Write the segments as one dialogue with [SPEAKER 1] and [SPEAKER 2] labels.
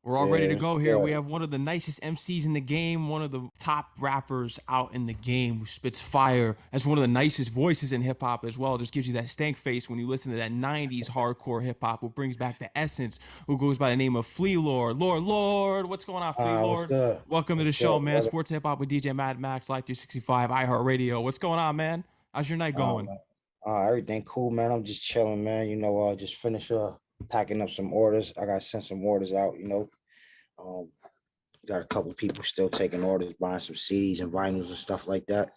[SPEAKER 1] We're all ready
[SPEAKER 2] Yeah,
[SPEAKER 1] to
[SPEAKER 2] it's
[SPEAKER 1] go here. We
[SPEAKER 2] good.
[SPEAKER 1] have one of the nicest MCs in the game, one of the top rappers out in the game who spits fire. That's one of the nicest voices in hip hop as well. Just gives you that stank face when you listen to that 90s hardcore hip hop, who brings back the essence, who goes by the name of Flea Lord. Lord, what's going on, Flea
[SPEAKER 2] What's
[SPEAKER 1] Lord?
[SPEAKER 2] good?
[SPEAKER 1] Welcome to
[SPEAKER 2] What's
[SPEAKER 1] the show,
[SPEAKER 2] good,
[SPEAKER 1] man.
[SPEAKER 2] brother?
[SPEAKER 1] Sports hip hop with DJ Mad Max, Live 365, iHeartRadio. What's going on, man? How's your night going?
[SPEAKER 2] Man. Everything cool, man. I'm just chilling, man. Just finish packing up some orders. I got to send some orders out. Um, got a couple of people still taking orders, buying some CDs and vinyls and stuff like that.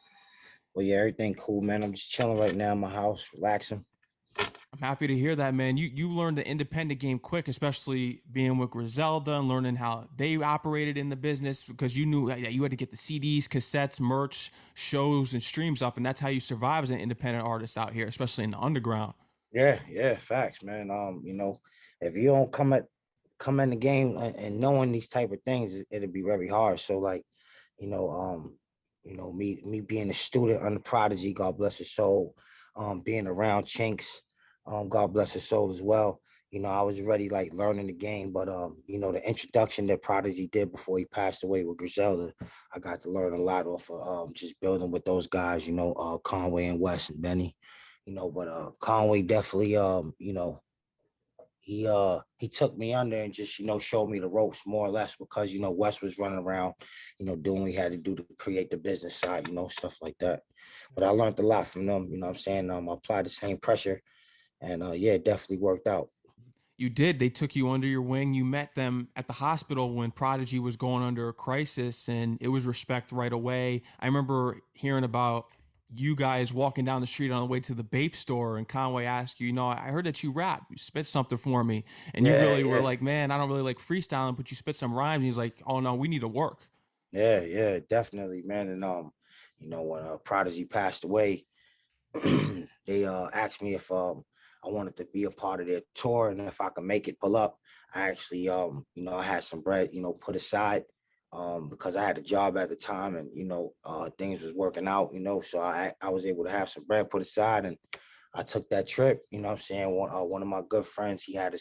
[SPEAKER 2] But yeah, everything cool, man. I'm just chilling right now in my house, relaxing.
[SPEAKER 1] I'm happy to hear that, man. You learned the independent game quick, especially being with Griselda and learning how they operated in the business, because you knew that you had to get the CDs, cassettes, merch, shows, and streams up, and that's how you survive as an independent artist out here, especially in the underground.
[SPEAKER 2] Yeah, facts, man. If you don't come in the game and knowing these type of things, it'll be very hard. So like, you know, um, me being a student under Prodigy, God bless his soul, being around Chinx, God bless his soul as well. I was already like learning the game, but the introduction that Prodigy did before he passed away with Griselda, I got to learn a lot off of just building with those guys, Conway and West and Benny, but Conway definitely he took me under and just showed me the ropes more or less, because Wes was running around doing what he had to do to create the business side, stuff like that. But I learned a lot from them. I'm saying, I applied the same pressure, and yeah, it definitely worked out.
[SPEAKER 1] You did. They took you under your wing. You met them at the hospital when Prodigy was going under a crisis, and it was respect right away. I remember hearing about you guys walking down the street on the way to the Bape store, and Conway asked you, I heard that you rap. You spit something for me. And you
[SPEAKER 2] Yeah,
[SPEAKER 1] really were
[SPEAKER 2] yeah,
[SPEAKER 1] like, man, I don't really like freestyling, but you spit some rhymes. And he's like, oh, no, we need to work.
[SPEAKER 2] yeah, definitely, man. And when Prodigy passed away, they asked me if I wanted to be a part of their tour, and if I could make it pull up. I actually I had some bread, put aside, because I had a job at the time, and things was working out, so I was able to have some bread put aside, and I took that trip. What I'm saying, one of my good friends, he had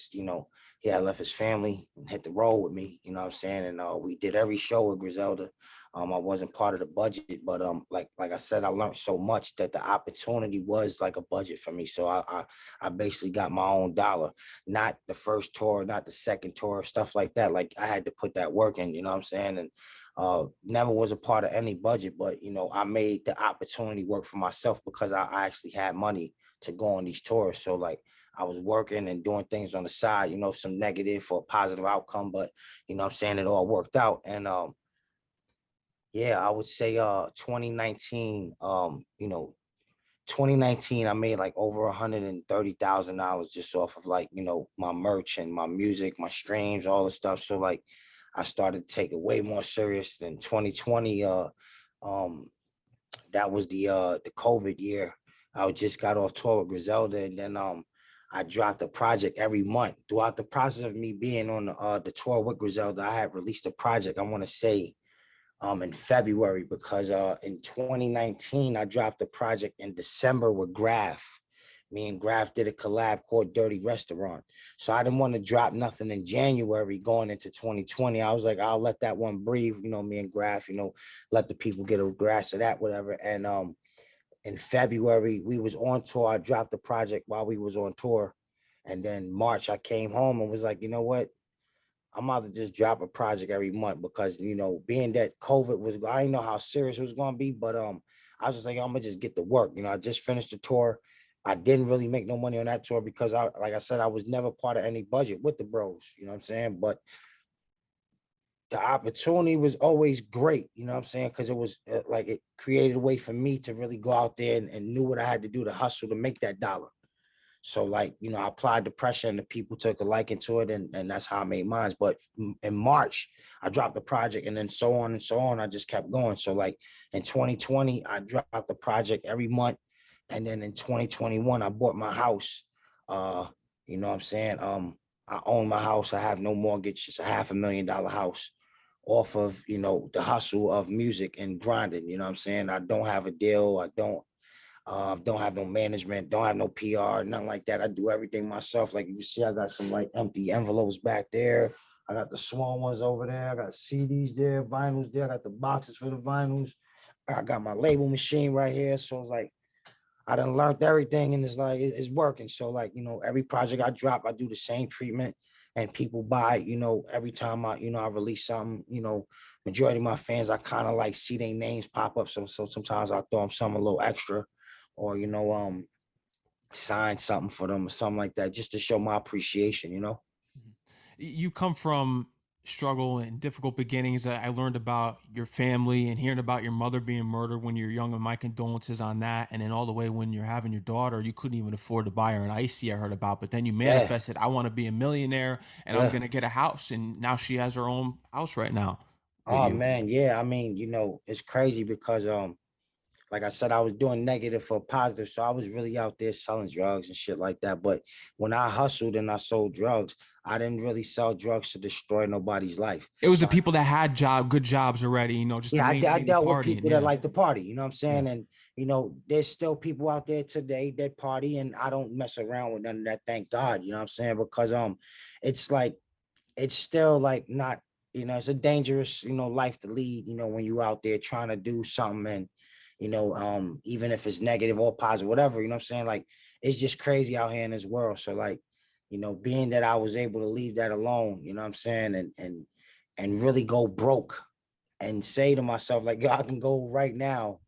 [SPEAKER 2] left his family and hit the road with me. What I'm saying, and we did every show with Griselda. I wasn't part of the budget, but like I said, I learned so much that the opportunity was like a budget for me. So I basically got my own dollar, not the first tour, not the second tour, stuff like that. Like I had to put that work in. What I'm saying, and never was a part of any budget, but I made the opportunity work for myself, because I actually had money to go on these tours. So like I was working and doing things on the side, some negative for a positive outcome, but I'm saying, it all worked out. And yeah, I would say 2019, 2019, I made like over $130,000 just off of like, my merch and my music, my streams, all the stuff. So like I started to take it way more serious than 2020. Um, that was the COVID year. I just got off tour with Griselda, and then I dropped a project every month. Throughout the process of me being on the tour with Griselda, I had released a project, I want to say, in February, because in 2019 I dropped a project in December with Graph. Me and Graph did a collab called Dirty Restaurant. So I didn't want to drop nothing in January going into 2020. I was like, I'll let that one breathe, me and Graph, let the people get a grasp of that, whatever. And in February, we was on tour. I dropped the project while we was on tour. And then March, I came home and was like, you know what? I'm about to just drop a project every month, because being that COVID was, I didn't know how serious it was going to be, but I was just like, I'm gonna just get to work. I just finished the tour. I didn't really make no money on that tour, because like I said, I was never part of any budget with the bros. You know what I'm saying? But the opportunity was always great. You know what I'm saying? Because it was like it created a way for me to really go out there and knew what I had to do to hustle to make that dollar. So like, I applied the pressure, and the people took a liking to it, and that's how I made mine. But in March, I dropped the project, and then so on and so on. I just kept going. So like in 2020, I dropped the project every month. And then in 2021, I bought my house. You know what I'm saying? I own my house. I have no mortgage. It's a $500,000 house off of, the hustle of music and grinding. You know what I'm saying? I don't have a deal. I don't have no management, don't have no PR, nothing like that. I do everything myself. Like you see, I got some like empty envelopes back there. I got the small ones over there. I got CDs there, vinyls there. I got the boxes for the vinyls. I got my label machine right here. So it's like, I done learned everything, and it's like, it's working. So like, every project I drop, I do the same treatment, and people buy, every time I release something, majority of my fans, I kind of like see their names pop up. So sometimes I throw them something a little extra, or, sign something for them or something like that, just to show my appreciation.
[SPEAKER 1] You come from struggle and difficult beginnings. I learned about your family and hearing about your mother being murdered when you're young, and my condolences on that. And then all the way when you're having your daughter, you couldn't even afford to buy her an icy, I heard about, but then you
[SPEAKER 2] Yeah,
[SPEAKER 1] manifested, I want to be a millionaire and I'm
[SPEAKER 2] yeah.
[SPEAKER 1] going to get a house. And now she has her own house right now with
[SPEAKER 2] Oh
[SPEAKER 1] you.
[SPEAKER 2] man, yeah. I mean, it's crazy because like I said, I was doing negative for positive. So I was really out there selling drugs and shit like that. But when I hustled and I sold drugs, I didn't really sell drugs to destroy nobody's life.
[SPEAKER 1] It was the
[SPEAKER 2] So
[SPEAKER 1] people that had good jobs already, just to
[SPEAKER 2] yeah, I
[SPEAKER 1] maintain the
[SPEAKER 2] dealt with
[SPEAKER 1] party. And
[SPEAKER 2] people that
[SPEAKER 1] yeah,
[SPEAKER 2] like to party, you know what I'm
[SPEAKER 1] yeah.
[SPEAKER 2] saying? And, there's still people out there today that party, and I don't mess around with none of that, thank God, you know what I'm saying? Because it's like, it's still like not, it's a dangerous, life to lead, when you out there trying to do something, and, even if it's negative or positive, whatever, you know what I'm saying? Like, it's just crazy out here in this world. So like, being that I was able to leave that alone, you know what I'm saying? And really go broke and say to myself, like, yo, I can go right now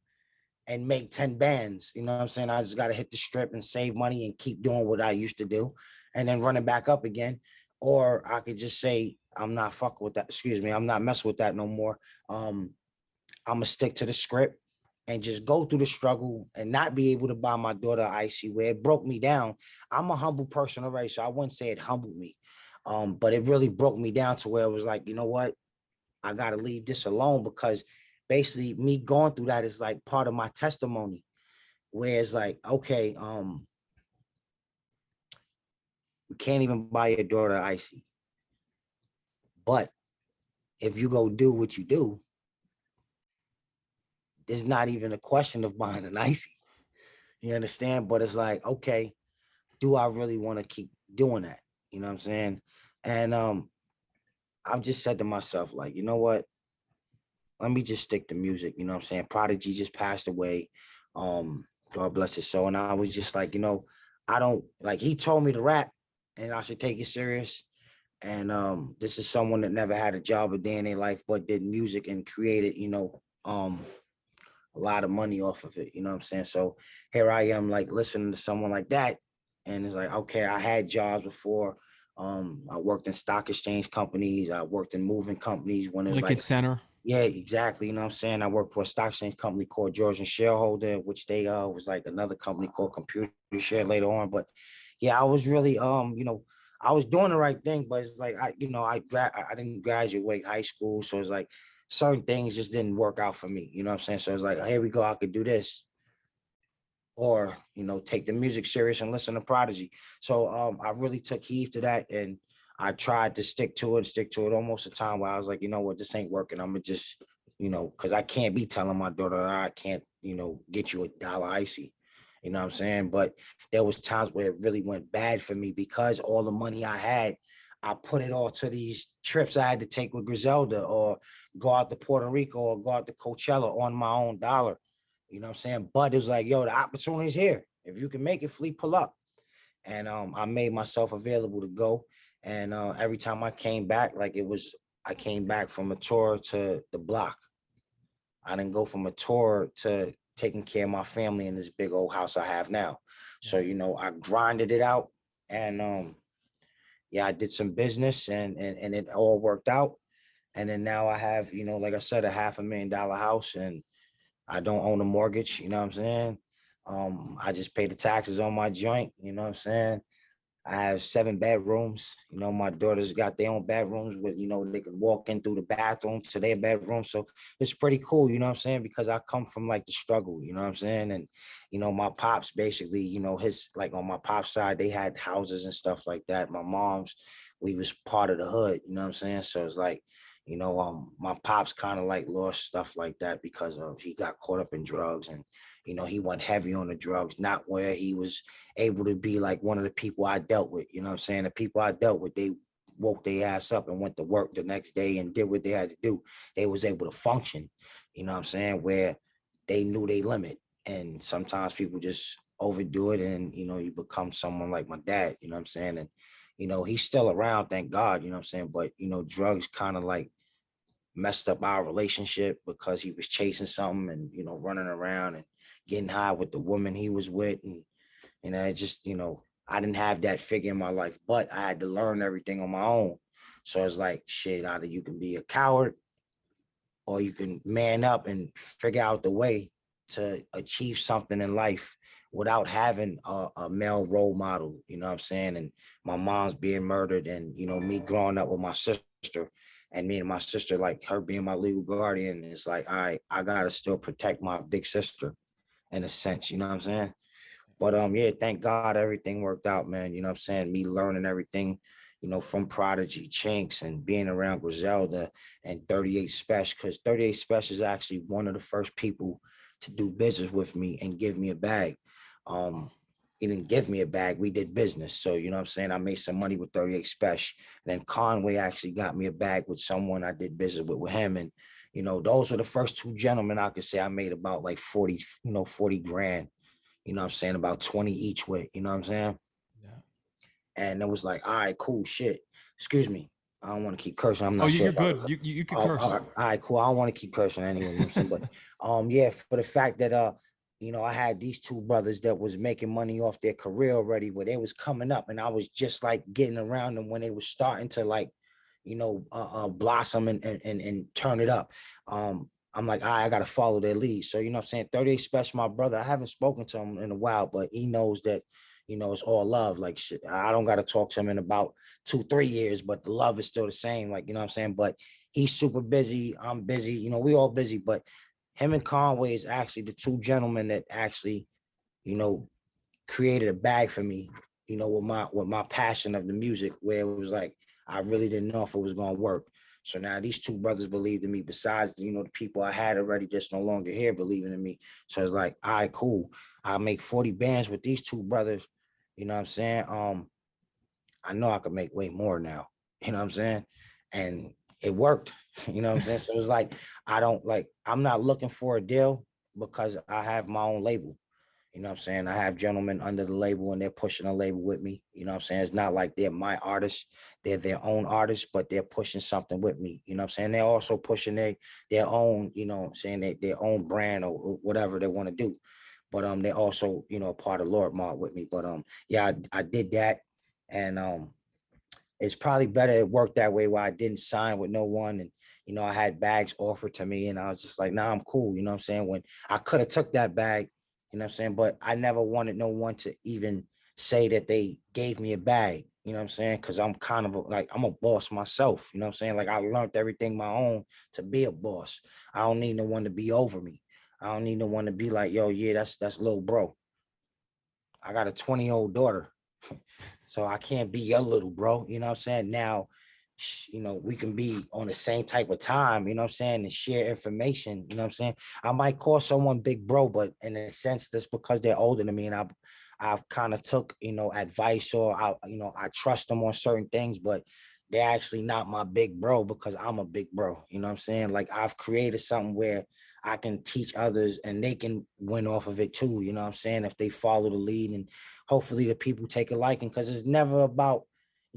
[SPEAKER 2] and make 10 bands. You know what I'm saying? I just got to hit the strip and save money and keep doing what I used to do, and then run it back up again. Or I could just say, I'm not fucking with that. Excuse me. I'm not messing with that no more. I'm going to stick to the script and just go through the struggle and not be able to buy my daughter icy, where it broke me down. I'm a humble person already, so I wouldn't say it humbled me. But it really broke me down to where it was like, you know what? I got to leave this alone, because basically me going through that is like part of my testimony, where it's like, okay, you can't even buy your daughter icy, but if you go do what you do, there's not even a question of buying an icy. You understand? But it's like, okay, do I really want to keep doing that? You know what I'm saying? And I've just said to myself, like, you know what? Let me just stick to music. You know what I'm saying? Prodigy just passed away. God bless his soul. And I was just like, I don't like, he told me to rap and I should take it serious. And this is someone that never had a job a day in their life, but did music and created, a lot of money off of it. You know what I'm saying? So here I am, like, listening to someone like that. And it's like, okay, I had jobs before. I worked in stock exchange companies. I worked in moving companies when it was
[SPEAKER 1] Lincoln
[SPEAKER 2] like,
[SPEAKER 1] Center.
[SPEAKER 2] yeah, exactly. You know what I'm saying? I worked for a stock exchange company called Georgian Shareholder, which they was like another company called Computer Share later on. But yeah, I was really I was doing the right thing, but it's like I didn't graduate high school, so it's like certain things just didn't work out for me. You know what I'm saying? So it's like, here we go, I could do this, or take the music serious and listen to Prodigy. So I really took heed to that, and I tried to stick to it almost a time where I was like, you know what, this ain't working. I'm gonna just, because I can't be telling my daughter I can't, get you $1 icy. You know what I'm saying? But there was times where it really went bad for me, because all the money I had, I put it all to these trips I had to take with Griselda, or go out to Puerto Rico, or go out to Coachella on my own dollar. You know what I'm saying? But it was like, yo, the opportunity's here. If you can make it, Fleet, pull up. And I made myself available to go. And every time I came back, like, I came back from a tour to the block. I didn't go from a tour to taking care of my family in this big old house I have now. So, I grinded it out, and yeah, I did some business, and it all worked out. And then now I have, like I said, a $500,000 house, and I don't own a mortgage, you know what I'm saying? I just pay the taxes on my joint, you know what I'm saying? I have 7 bedrooms. My daughters got their own bedrooms with, they can walk in through the bathroom to their bedroom. So it's pretty cool, you know what I'm saying? Because I come from like the struggle, you know what I'm saying? And, my pops basically, his, like, on my pop's side, they had houses and stuff like that. My mom's, we was part of the hood, you know what I'm saying? So it's like, my pops kind of like lost stuff like that because of, he got caught up in drugs, and, he went heavy on the drugs, not where he was able to be like one of the people I dealt with. You know what I'm saying? The people I dealt with, they woke their ass up and went to work the next day and did what they had to do, they was able to function, you know what I'm saying, where they knew their limit. And sometimes people just overdo it, and you become someone like my dad, you know what I'm saying? And he's still around, thank God, you know what I'm saying? But drugs kind of like messed up our relationship because he was chasing something and running around and getting high with the woman he was with. And it just I didn't have that figure in my life, but I had to learn everything on my own. So it's like, shit, either you can be a coward or you can man up and figure out the way to achieve something in life without having a male role model, you know what I'm saying? And my mom's being murdered, and me growing up with my sister, and me and my sister, like her being my legal guardian, it's like, all right, I gotta still protect my big sister in a sense, you know what I'm saying? But yeah, thank God everything worked out, man. You know what I'm saying? Me learning everything, from Prodigy, Chinx, and being around Griselda and 38 Special, because 38 Special is actually one of the first people to do business with me and give me a bag. He didn't give me a bag, we did business. So, you know what I'm saying? I made some money with 38 Special. And then Conway actually got me a bag with someone I did business with him. And, those were the first two gentlemen I could say I made about like 40, 40 grand. You know what I'm saying? About 20 each way, you know what I'm saying?
[SPEAKER 1] Yeah.
[SPEAKER 2] And it was like, all right, cool, shit. Excuse me. I don't want to keep cursing. I'm
[SPEAKER 1] Oh,
[SPEAKER 2] not sure
[SPEAKER 1] you're
[SPEAKER 2] if I
[SPEAKER 1] good.
[SPEAKER 2] was.
[SPEAKER 1] You could
[SPEAKER 2] Oh,
[SPEAKER 1] curse.
[SPEAKER 2] all right, cool. I don't want to keep cursing anyway, you know what I'm saying? But yeah, for the fact that I had these two brothers that was making money off their career already, where they was coming up, and I was just like getting around them when they was starting to like, blossom and turn it up. I'm like, all right, I gotta follow their lead. So, you know what I'm saying? 38 Special, my brother, I haven't spoken to him in a while, but he knows that, it's all love. Like shit, I don't gotta talk to him in about 2-3 years, but the love is still the same. Like, you know what I'm saying? But he's super busy. I'm busy, we all busy, but him and Conway is actually the two gentlemen that actually, you know, created a bag for me, with my passion of the music, where it was like, I really didn't know if it was gonna work. So now these two brothers believed in me, besides, the people I had already just no longer here believing in me. So it's like, all right, cool. I'll make 40 bands with these two brothers. You know what I'm saying? I know I could make way more now. You know what I'm saying? And it worked. You know what I'm saying? So it's like, I'm not looking for a deal because I have my own label. You know what I'm saying? I have gentlemen under the label and they're pushing a label with me. You know what I'm saying? It's not like they're my artists. They're their own artists, but they're pushing something with me. You know what I'm saying? They're also pushing their own, what I'm saying, their own brand or whatever they want to do. But they're also, a part of LordMobb with me. But yeah, I did that. And it's probably better it worked that way, where I didn't sign with no one. And I had bags offered to me and I was just like, nah, I'm cool. You know what I'm saying? When I could have took that bag, you know what I'm saying? But I never wanted no one to even say that they gave me a bag, you know what I'm saying? Because I'm kind of I'm a boss myself, you know what I'm saying? Like, I learned everything my own to be a boss. I don't need no one to be over me. I don't need no one to be like, yo, yeah, that's little bro. I got a 20-year-old daughter. So I can't be your little bro, you know what I'm saying? Now, we can be on the same type of time, you know what I'm saying, and share information, you know what I'm saying? I might call someone big bro, but in a sense, that's because they're older than me, and I've kind of took, advice, or I trust them on certain things, but they're actually not my big bro because I'm a big bro, you know what I'm saying? Like, I've created something where I can teach others and they can win off of it too, you know what I'm saying, if they follow the lead. And hopefully the people take a liking, because it's never about,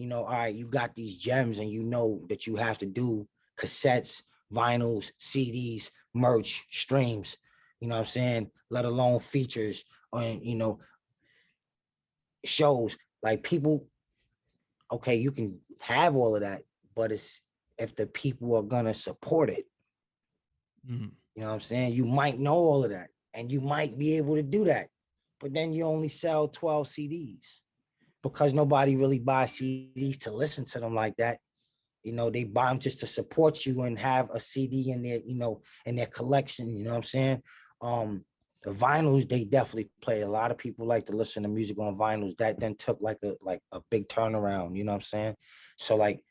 [SPEAKER 2] all right, you got these gems and you know that you have to do cassettes, vinyls, CDs, merch, streams, you know what I'm saying, let alone features on, shows. Like, people, okay, you can have all of that, but it's if the people are gonna support it.
[SPEAKER 1] Mhm.
[SPEAKER 2] You know what I'm saying? You might know all of that and you might be able to do that, but then you only sell 12 CDs because nobody really buys CDs to listen to them like that. They buy them just to support you and have a CD in their, in their collection. You know what I'm saying? The vinyls, they definitely play. A lot of people like to listen to music on vinyls. That then took like a big turnaround. You know what I'm saying? So like,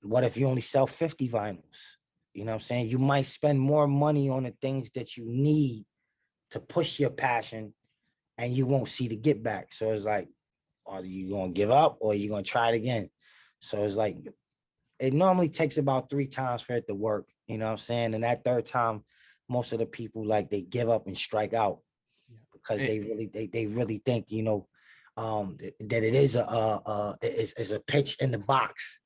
[SPEAKER 2] what if you only sell 50 vinyls? You know what I'm saying? You might spend more money on the things that you need to push your passion, and you won't see the get back. So it's like, are you going to give up or are you going to try it again? So it's like, it normally takes about 3 times for it to work, you know what I'm saying? And that third time, most of the people, like, they give up and strike out because
[SPEAKER 1] Yeah.
[SPEAKER 2] they really think, you know, that it is is a pitch in the box,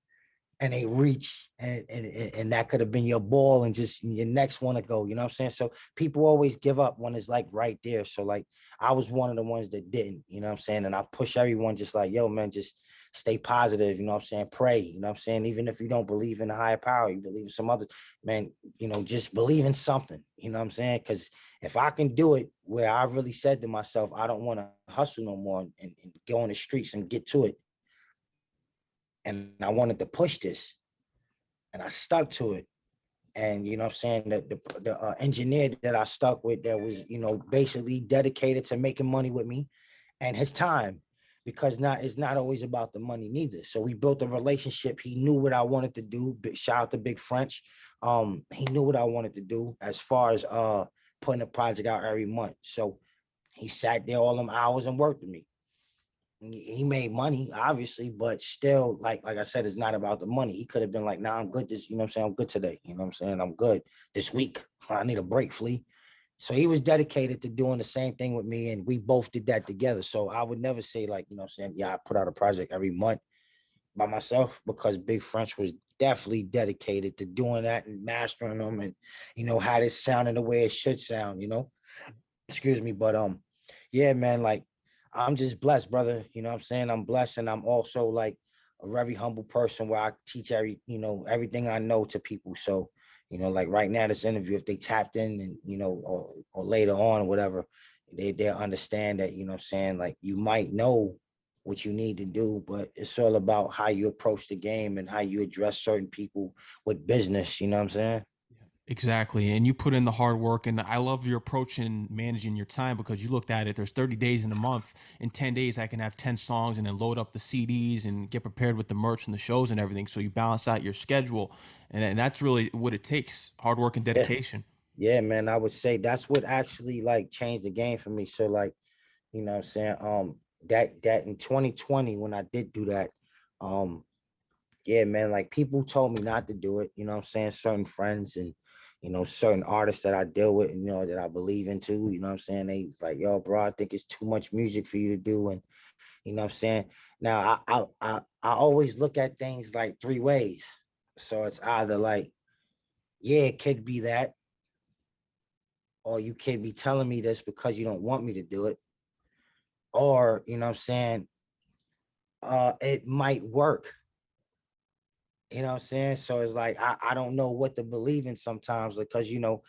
[SPEAKER 2] and they reach, and that could have been your ball and just your next one to go, you know what I'm saying? So people always give up when it's like right there. So like I was one of the ones that didn't, you know what I'm saying? And I push everyone just like, yo, man, just stay positive, you know what I'm saying? Pray, you know what I'm saying? Even if you don't believe in a higher power, you believe in some other, man, you know, just believe in something, you know what I'm saying? Because if I can do it where I really said to myself, I don't want to hustle no more and go on the streets and get to it, and I wanted to push this, and I stuck to it. And you know what I'm saying, that the engineer that I stuck with, that was, you know, basically dedicated to making money with me and his time, because it's not always about the money neither. So we built a relationship. He knew what I wanted to do. Shout out to Big French. He knew what I wanted to do as far as putting a project out every month. So he sat there all them hours and worked with me. He made money, obviously, but still, like I said, it's not about the money. He could have been like, nah, I'm good this, you know what I'm saying? I'm good today. You know what I'm saying? I'm good this week. I need a break, Flea. So he was dedicated to doing the same thing with me, and we both did that together. So I would never say, like, you know what I'm saying, yeah, I put out a project every month by myself, because Big French was definitely dedicated to doing that and mastering them, and, you know, had it sounding the way it should sound, you know? Excuse me. But yeah, man, like, I'm just blessed, brother. You know what I'm saying? I'm blessed, and I'm also like a very humble person where I teach everything I know to people. So, you know, like right now, this interview, if they tapped in and, you know, or later on or whatever, they'll understand that, you know what I'm saying, like, you might know what you need to do, but it's all about how you approach the game and how you address certain people with business, you know what I'm saying?
[SPEAKER 1] Exactly. And you put in the hard work. And I love your approach in managing your time, because you looked at it, there's 30 days in a month. In 10 days, I can have 10 songs and then load up the CDs and get prepared with the merch and the shows and everything. So you balance out your schedule. And that's really what it takes: hard work and
[SPEAKER 2] Yeah.
[SPEAKER 1] dedication.
[SPEAKER 2] Yeah, man, I would say that's what actually like changed the game for me. So like, you know what I'm saying? That in 2020, when I did do that, um, yeah, man, like people told me not to do it, you know what I'm saying? Certain friends and, you know, certain artists that I deal with, you know, that I believe in too, you know what I'm saying? They was like, yo, bro, I think it's too much music for you to do. And you know what I'm saying? Now I always look at things like 3 ways. So it's either like, yeah, it could be that, or you could be telling me this because you don't want me to do it, or you know what I'm saying, it might work, you know what I'm saying? So it's like I don't know what to believe in sometimes, because you know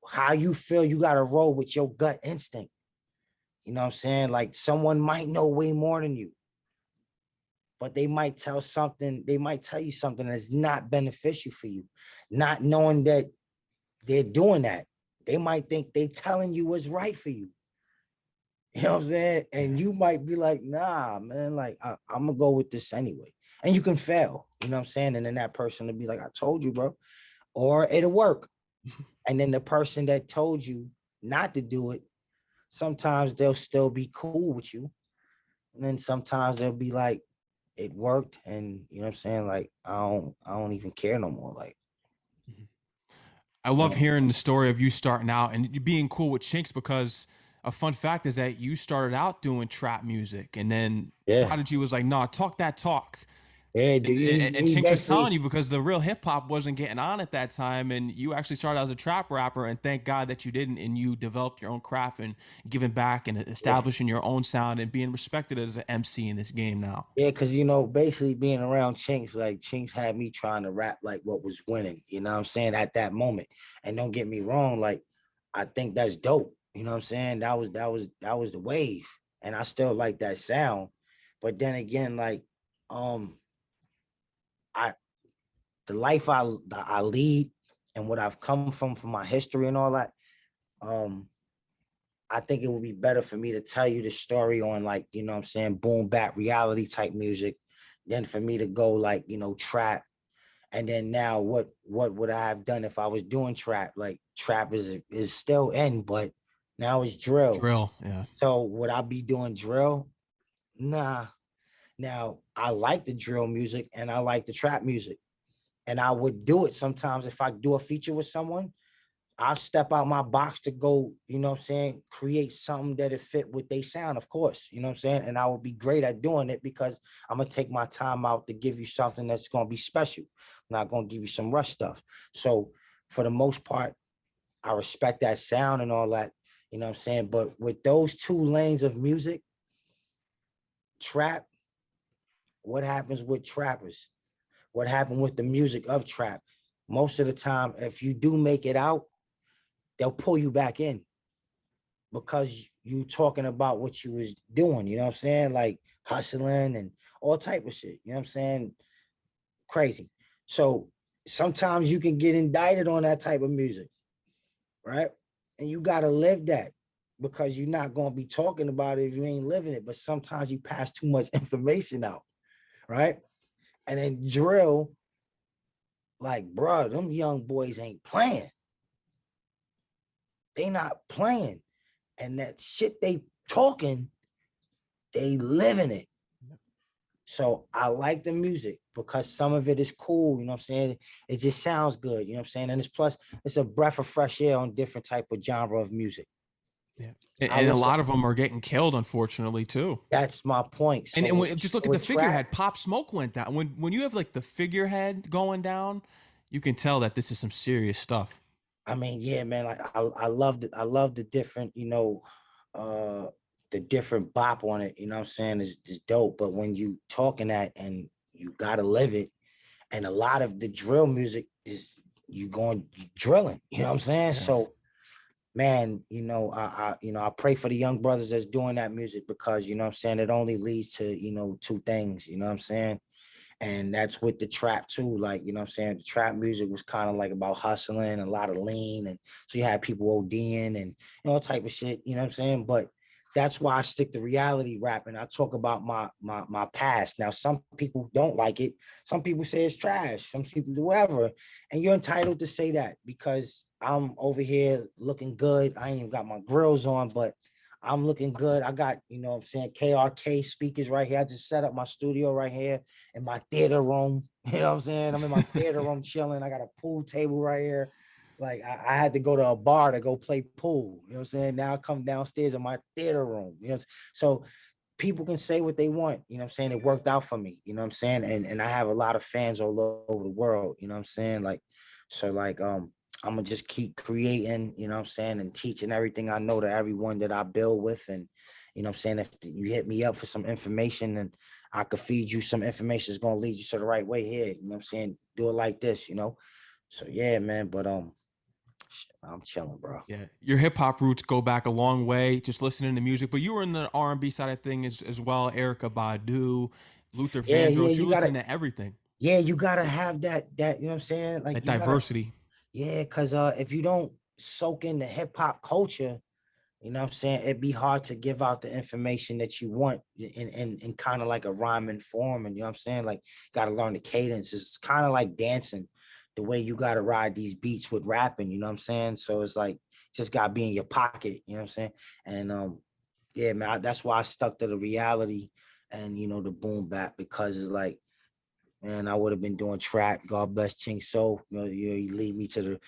[SPEAKER 2] how you feel, you got to roll with your gut instinct, you know what I'm saying? Like someone might know way more than you, but they might tell you something that's not beneficial for you, not knowing that they're doing that. They might think they telling you what's right for you. You know what I'm saying? And you might be like, nah, man, like I'm gonna go with this anyway. And you can fail, you know what I'm saying? And then that person will be like, I told you, bro, or it'll work. And then the person that told you not to do it, sometimes they'll still be cool with you. And then sometimes they'll be like, it worked, and you know what I'm saying? Like, I don't even care no more. Like,
[SPEAKER 1] I
[SPEAKER 2] you
[SPEAKER 1] love
[SPEAKER 2] know,
[SPEAKER 1] hearing the story of you starting out and you being cool with Chinx, because a fun fact is that you started out doing trap music, and then
[SPEAKER 2] yeah.
[SPEAKER 1] Prodigy was like, "Nah, talk that talk."
[SPEAKER 2] Yeah, dude,
[SPEAKER 1] And
[SPEAKER 2] he
[SPEAKER 1] Chinx was telling
[SPEAKER 2] basically,
[SPEAKER 1] you, because the real hip hop wasn't getting on at that time, and you actually started as a trap rapper. And thank God that you didn't, and you developed your own craft and giving back and
[SPEAKER 2] yeah.
[SPEAKER 1] establishing your own sound and being respected as an MC in this game now.
[SPEAKER 2] Yeah, because you know, basically being around Chinx, like Chinx had me trying to rap like what was winning, you know what I'm saying, at that moment. And don't get me wrong, like I think that's dope. You know what I'm saying? That was the wave. And I still like that sound. But then again, like um I the life I lead and what I've come from my history and all that, um, I think it would be better for me to tell you the story on, like, you know what I'm saying, boom bap reality type music, than for me to go like, you know, trap. And then now what would I have done if I was doing trap? Like trap is still in, but now it's drill.
[SPEAKER 1] Drill, yeah.
[SPEAKER 2] So would I be doing drill? Nah, Now, I like the drill music and I like the trap music. And I would do it sometimes if I do a feature with someone. I'll step out my box to go, you know what I'm saying, create something that it fit with they sound, of course, you know what I'm saying? And I will be great at doing it because I'm gonna take my time out to give you something that's gonna be special. I'm not gonna give you some rush stuff. So for the most part, I respect that sound and all that, you know what I'm saying? But with those two lanes of music, trap, what happens with trappers? What happened with the music of trap? Most of the time, if you do make it out, they'll pull you back in because you talking about what you was doing, you know what I'm saying? Like hustling and all type of shit, you know what I'm saying? Crazy. So sometimes you can get indicted on that type of music, right? And you got to live that because you're not going to be talking about it if you ain't living it. But sometimes you pass too much information out, right? And then drill, like, bro, them young boys ain't playing. They not playing. And that shit they talking, they living it. So I like the music because some of it is cool, you know what I'm saying? It just sounds good, you know what I'm saying? And it's plus it's a breath of fresh air on different type of genre of music.
[SPEAKER 1] Yeah.
[SPEAKER 2] I
[SPEAKER 1] And a
[SPEAKER 2] listen,
[SPEAKER 1] lot of them are getting killed, unfortunately, too.
[SPEAKER 2] that's my point. So
[SPEAKER 1] And just look at the
[SPEAKER 2] with trap,
[SPEAKER 1] figurehead. Pop Smoke went down. When you have like the figurehead going down, you can tell that this is some serious stuff.
[SPEAKER 2] I mean, yeah, man, like I love the different, uh the different bop on it, you know what I'm saying, is dope. But when you talking that and you gotta live it, and a lot of the drill music is you going drilling, you know what I'm saying?
[SPEAKER 1] Yes.
[SPEAKER 2] So man, I pray for the young brothers that's doing that music because you know what I'm saying, it only leads to, two things, you know what I'm saying? And that's with the trap too. Like, you know what I'm saying? The trap music was kind of like about hustling, a lot of lean. And so you had people ODing and all type of shit, you know what I'm saying? But that's why I stick to reality rap and I talk about my past. Now, some people don't like it. Some people say it's trash. Some people do whatever. And you're entitled to say that because I'm over here looking good. I ain't even got my grills on, but I'm looking good. I got, you know what I'm saying, KRK speakers right here. I just set up my studio right here in my theater room. You know what I'm saying? I'm in my theater room chilling. I got a pool table right here. Like I had to go to a bar to go play pool. You know what I'm saying? Now I come downstairs in my theater room. So people can say what they want. You know what I'm saying? It worked out for me. You know what I'm saying? And I have a lot of fans all over the world. You know what I'm saying? I'm gonna just keep creating, you know what I'm saying, and teaching everything I know to everyone that I build with. And you know what I'm saying, if you hit me up for some information and I could feed you some information that's gonna lead you to the right way here, you know what I'm saying? Do it like this, you know. So yeah, man. But I'm chilling, bro.
[SPEAKER 1] Yeah, your hip hop roots go back a long way. Just listening to music, but you were in the R&B side of thing as well. Erica Badu, Luther
[SPEAKER 2] Yeah, yeah,
[SPEAKER 1] Vandross. You're listening to everything.
[SPEAKER 2] you gotta have that, you know what I'm saying? Like
[SPEAKER 1] That
[SPEAKER 2] you gotta,
[SPEAKER 1] diversity.
[SPEAKER 2] yeah, because if you don't soak in the hip hop culture, you know what I'm saying, it'd be hard to give out the information that you want in kind of like a rhyming form. And you know what I'm saying? Like, gotta learn the cadence. It's kind of like dancing, the way you gotta ride these beats with rapping, you know what I'm saying? So it's like just gotta be in your pocket, you know what I'm saying? And yeah, man, that's why I stuck to the reality and the boom bap, because it's like, man, I would have been doing trap. God bless Chinx. So you lead me to the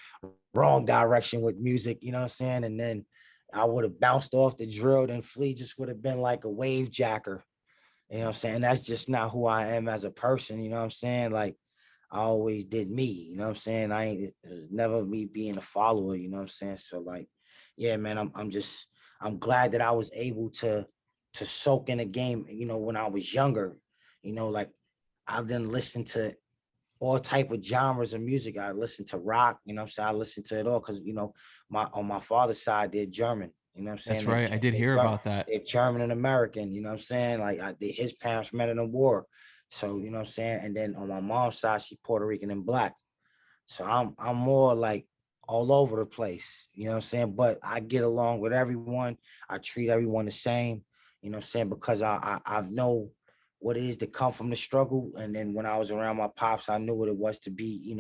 [SPEAKER 2] wrong direction with music, you know what I'm saying? And then I would have bounced off the drill, and Flea just would have been like a wave jacker. You know what I'm saying? That's just not who I am as a person, you know what I'm saying? Like, I always did me, you know what I'm saying? It was never me being a follower, you know what I'm saying? So like, yeah, man, I'm glad that I was able to soak in a game, when I was younger, like I then listened to all type of genres of music. I listen to rock, you know what I'm saying? I listen to it all because, on my father's side, they're German, you know what I'm saying?
[SPEAKER 1] That's right. I did hear about that.
[SPEAKER 2] They're German and American, you know what I'm saying? Like his parents met in the war. So, you know what I'm saying? And then on my mom's side, she Puerto Rican and black. So I'm more like all over the place, you know what I'm saying? But I get along with everyone. I treat everyone the same, you know what I'm saying? Because I've know what it is to come from the struggle. And then when I was around my pops, I knew what it was to be,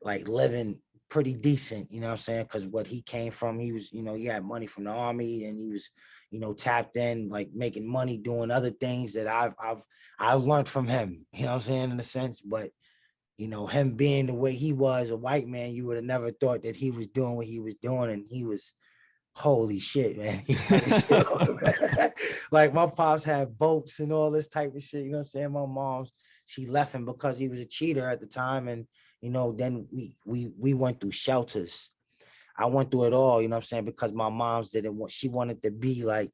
[SPEAKER 2] like living pretty decent, you know what I'm saying? Because what he came from, he was, he had money from the army, and he was, tapped in, like making money, doing other things that I've learned from him, you know what I'm saying, in a sense. But him being the way he was, a white man, you would have never thought that he was doing what he was doing, and he was, holy shit, man. He had his shit on, man. Like my pops had boats and all this type of shit. You know what I'm saying? My mom's, she left him because he was a cheater at the time. And then we went through shelters. I went through it all, you know what I'm saying? Because my mom's didn't want, she wanted to be like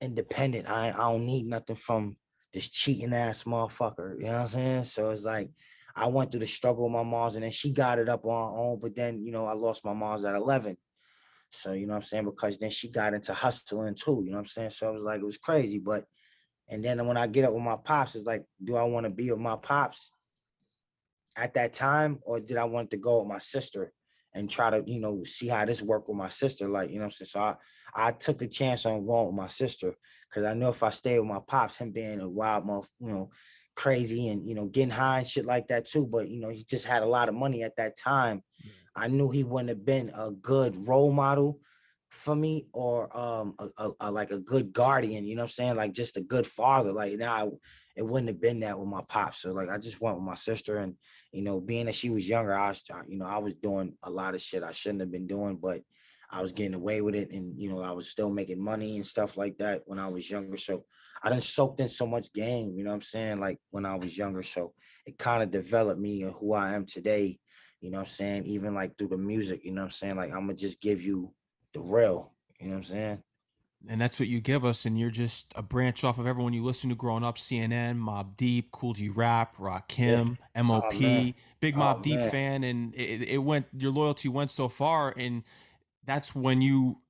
[SPEAKER 2] independent. I don't need nothing from this cheating ass motherfucker. You know what I'm saying? So it's like I went through the struggle with my mom's, and then she got it up on her own. But then, I lost my mom's at 11. So, you know what I'm saying? Because then she got into hustling too, you know what I'm saying? So I was like, it was crazy. But, and then when I get up with my pops, it's like, do I want to be with my pops at that time? Or did I want to go with my sister and try to, see how this worked with my sister? Like, you know what I'm saying? So I took the chance on going with my sister, because I know if I stayed with my pops, him being a wild mother, crazy and, getting high and shit like that too. But, he just had a lot of money at that time. I knew he wouldn't have been a good role model for me, or like a good guardian, you know what I'm saying? Like just a good father. Like now it wouldn't have been that with my pops. So like I just went with my sister, and being that she was younger, I was doing a lot of shit I shouldn't have been doing, but I was getting away with it, and I was still making money and stuff like that when I was younger. So I done soaked in so much game, you know what I'm saying? Like when I was younger. So it kind of developed me and who I am today. You know what I'm saying? Even like through the music, you know what I'm saying? Like, I'm going to just give you the real, you know what I'm saying?
[SPEAKER 1] And that's what you give us, and you're just a branch off of everyone you listen to growing up: CNN, Mobb Deep, Cool G Rap,
[SPEAKER 2] Yeah.
[SPEAKER 1] Rakim,
[SPEAKER 2] Oh, man.
[SPEAKER 1] MOP, big
[SPEAKER 2] Oh,
[SPEAKER 1] Mobb Deep
[SPEAKER 2] man.
[SPEAKER 1] fan. And it went, your loyalty went so far, and that's when you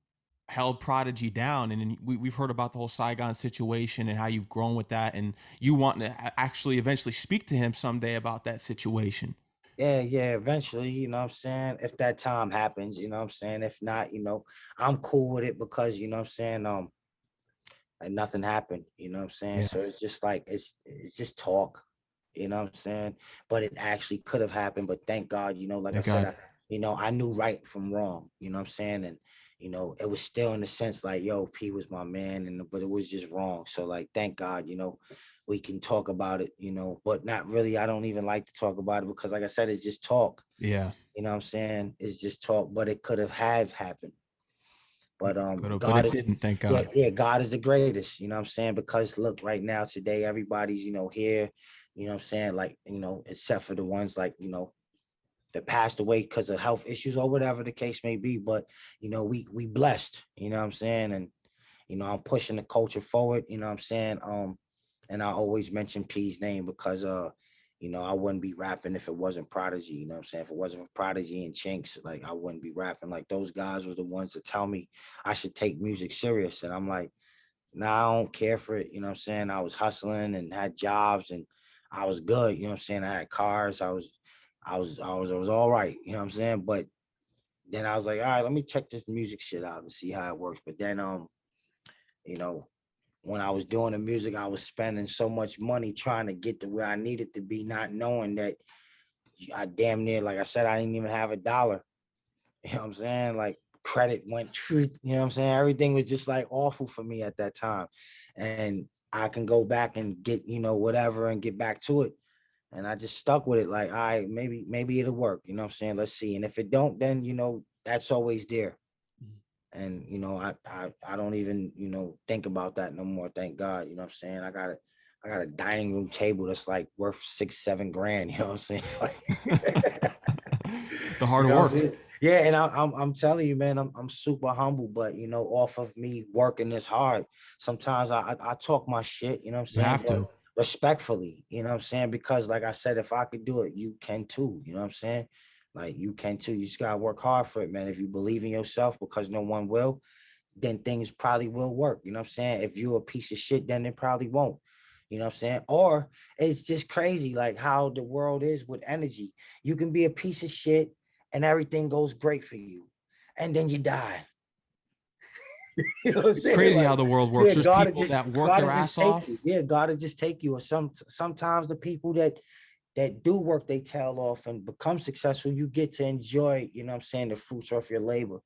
[SPEAKER 1] held Prodigy down. And then we've heard about the whole Saigon situation and how you've grown with that, and you want to actually eventually speak to him someday about that situation.
[SPEAKER 2] Yeah, yeah. Eventually, you know what I'm saying? If that time happens, you know what I'm saying? If not, I'm cool with it, because, you know what I'm saying? Like nothing happened, you know what I'm saying?
[SPEAKER 1] Yeah,
[SPEAKER 2] So it's just like, it's just talk, you know what I'm saying? But it actually could have happened. But thank God, like I
[SPEAKER 1] thank
[SPEAKER 2] said,
[SPEAKER 1] God.
[SPEAKER 2] I knew right from wrong, you know what I'm saying? And it was still in the sense like, yo, P was my man, but it was just wrong. So like, thank God, we can talk about it, but not really. I don't even like to talk about it, because like I said, it's just talk,
[SPEAKER 1] Yeah,
[SPEAKER 2] you know what I'm saying? It's just talk, but it could have happened. But
[SPEAKER 1] but
[SPEAKER 2] God
[SPEAKER 1] it
[SPEAKER 2] is
[SPEAKER 1] didn't. Thank
[SPEAKER 2] yeah,
[SPEAKER 1] God.
[SPEAKER 2] yeah, God is the greatest, you know what I'm saying? Because look, right now, today, everybody's, here, you know what I'm saying? Like, except for the ones like, that passed away because of health issues or whatever the case may be. But, we blessed, you know what I'm saying? And, I'm pushing the culture forward, you know what I'm saying? And I always mention P's name because I wouldn't be rapping if it wasn't Prodigy, you know what I'm saying? If it wasn't for Prodigy and Chinx, like I wouldn't be rapping. Like those guys were the ones that tell me I should take music serious. And I'm like, nah, I don't care for it, you know what I'm saying? I was hustling and had jobs, and I was good, you know what I'm saying? I had cars, I was all right, you know what I'm saying? But then I was like, all right, let me check this music shit out and see how it works. But then you know, when I was doing the music, I was spending so much money trying to get to where I needed to be, not knowing that I damn near, like I said, I didn't even have a dollar. You know what I'm saying? Like credit went truth, you know what I'm saying? Everything was just like awful for me at that time. And I can go back and get, whatever and get back to it. And I just stuck with it. Like, all right, maybe it'll work. You know what I'm saying? Let's see. And if it don't, then that's always there. And I don't even think about that no more. Thank God. You know what I'm saying? I got a dining room table that's like worth 6-7 grand. You know what I'm saying? Like,
[SPEAKER 1] The
[SPEAKER 2] you
[SPEAKER 1] hard
[SPEAKER 2] know what I'm
[SPEAKER 1] work.
[SPEAKER 2] saying? Yeah, and I'm telling you, man, I'm super humble, but off of me working this hard, sometimes I talk my shit, you know what I'm
[SPEAKER 1] You
[SPEAKER 2] saying,
[SPEAKER 1] have
[SPEAKER 2] but
[SPEAKER 1] to.
[SPEAKER 2] respectfully, you know what I'm saying, because like I said, if I could do it, you can too, you know what I'm saying, like you can too. You just gotta work hard for it, man. If you believe in yourself, because no one will, then things probably will work. You know what I'm saying? If you're a piece of shit, then it probably won't. You know what I'm saying? Or it's just crazy, like how the world is with energy. You can be a piece of shit and everything goes great for you. And then you die. You know what I'm
[SPEAKER 1] It's
[SPEAKER 2] saying?
[SPEAKER 1] crazy how
[SPEAKER 2] Like,
[SPEAKER 1] the world works.
[SPEAKER 2] yeah,
[SPEAKER 1] There's people that work
[SPEAKER 2] God
[SPEAKER 1] their
[SPEAKER 2] to just
[SPEAKER 1] ass
[SPEAKER 2] take you.
[SPEAKER 1] off.
[SPEAKER 2] Yeah, God to just take you. Or sometimes the people that do work they tail off and become successful, you get to enjoy, you know what I'm saying, the fruits of your labor.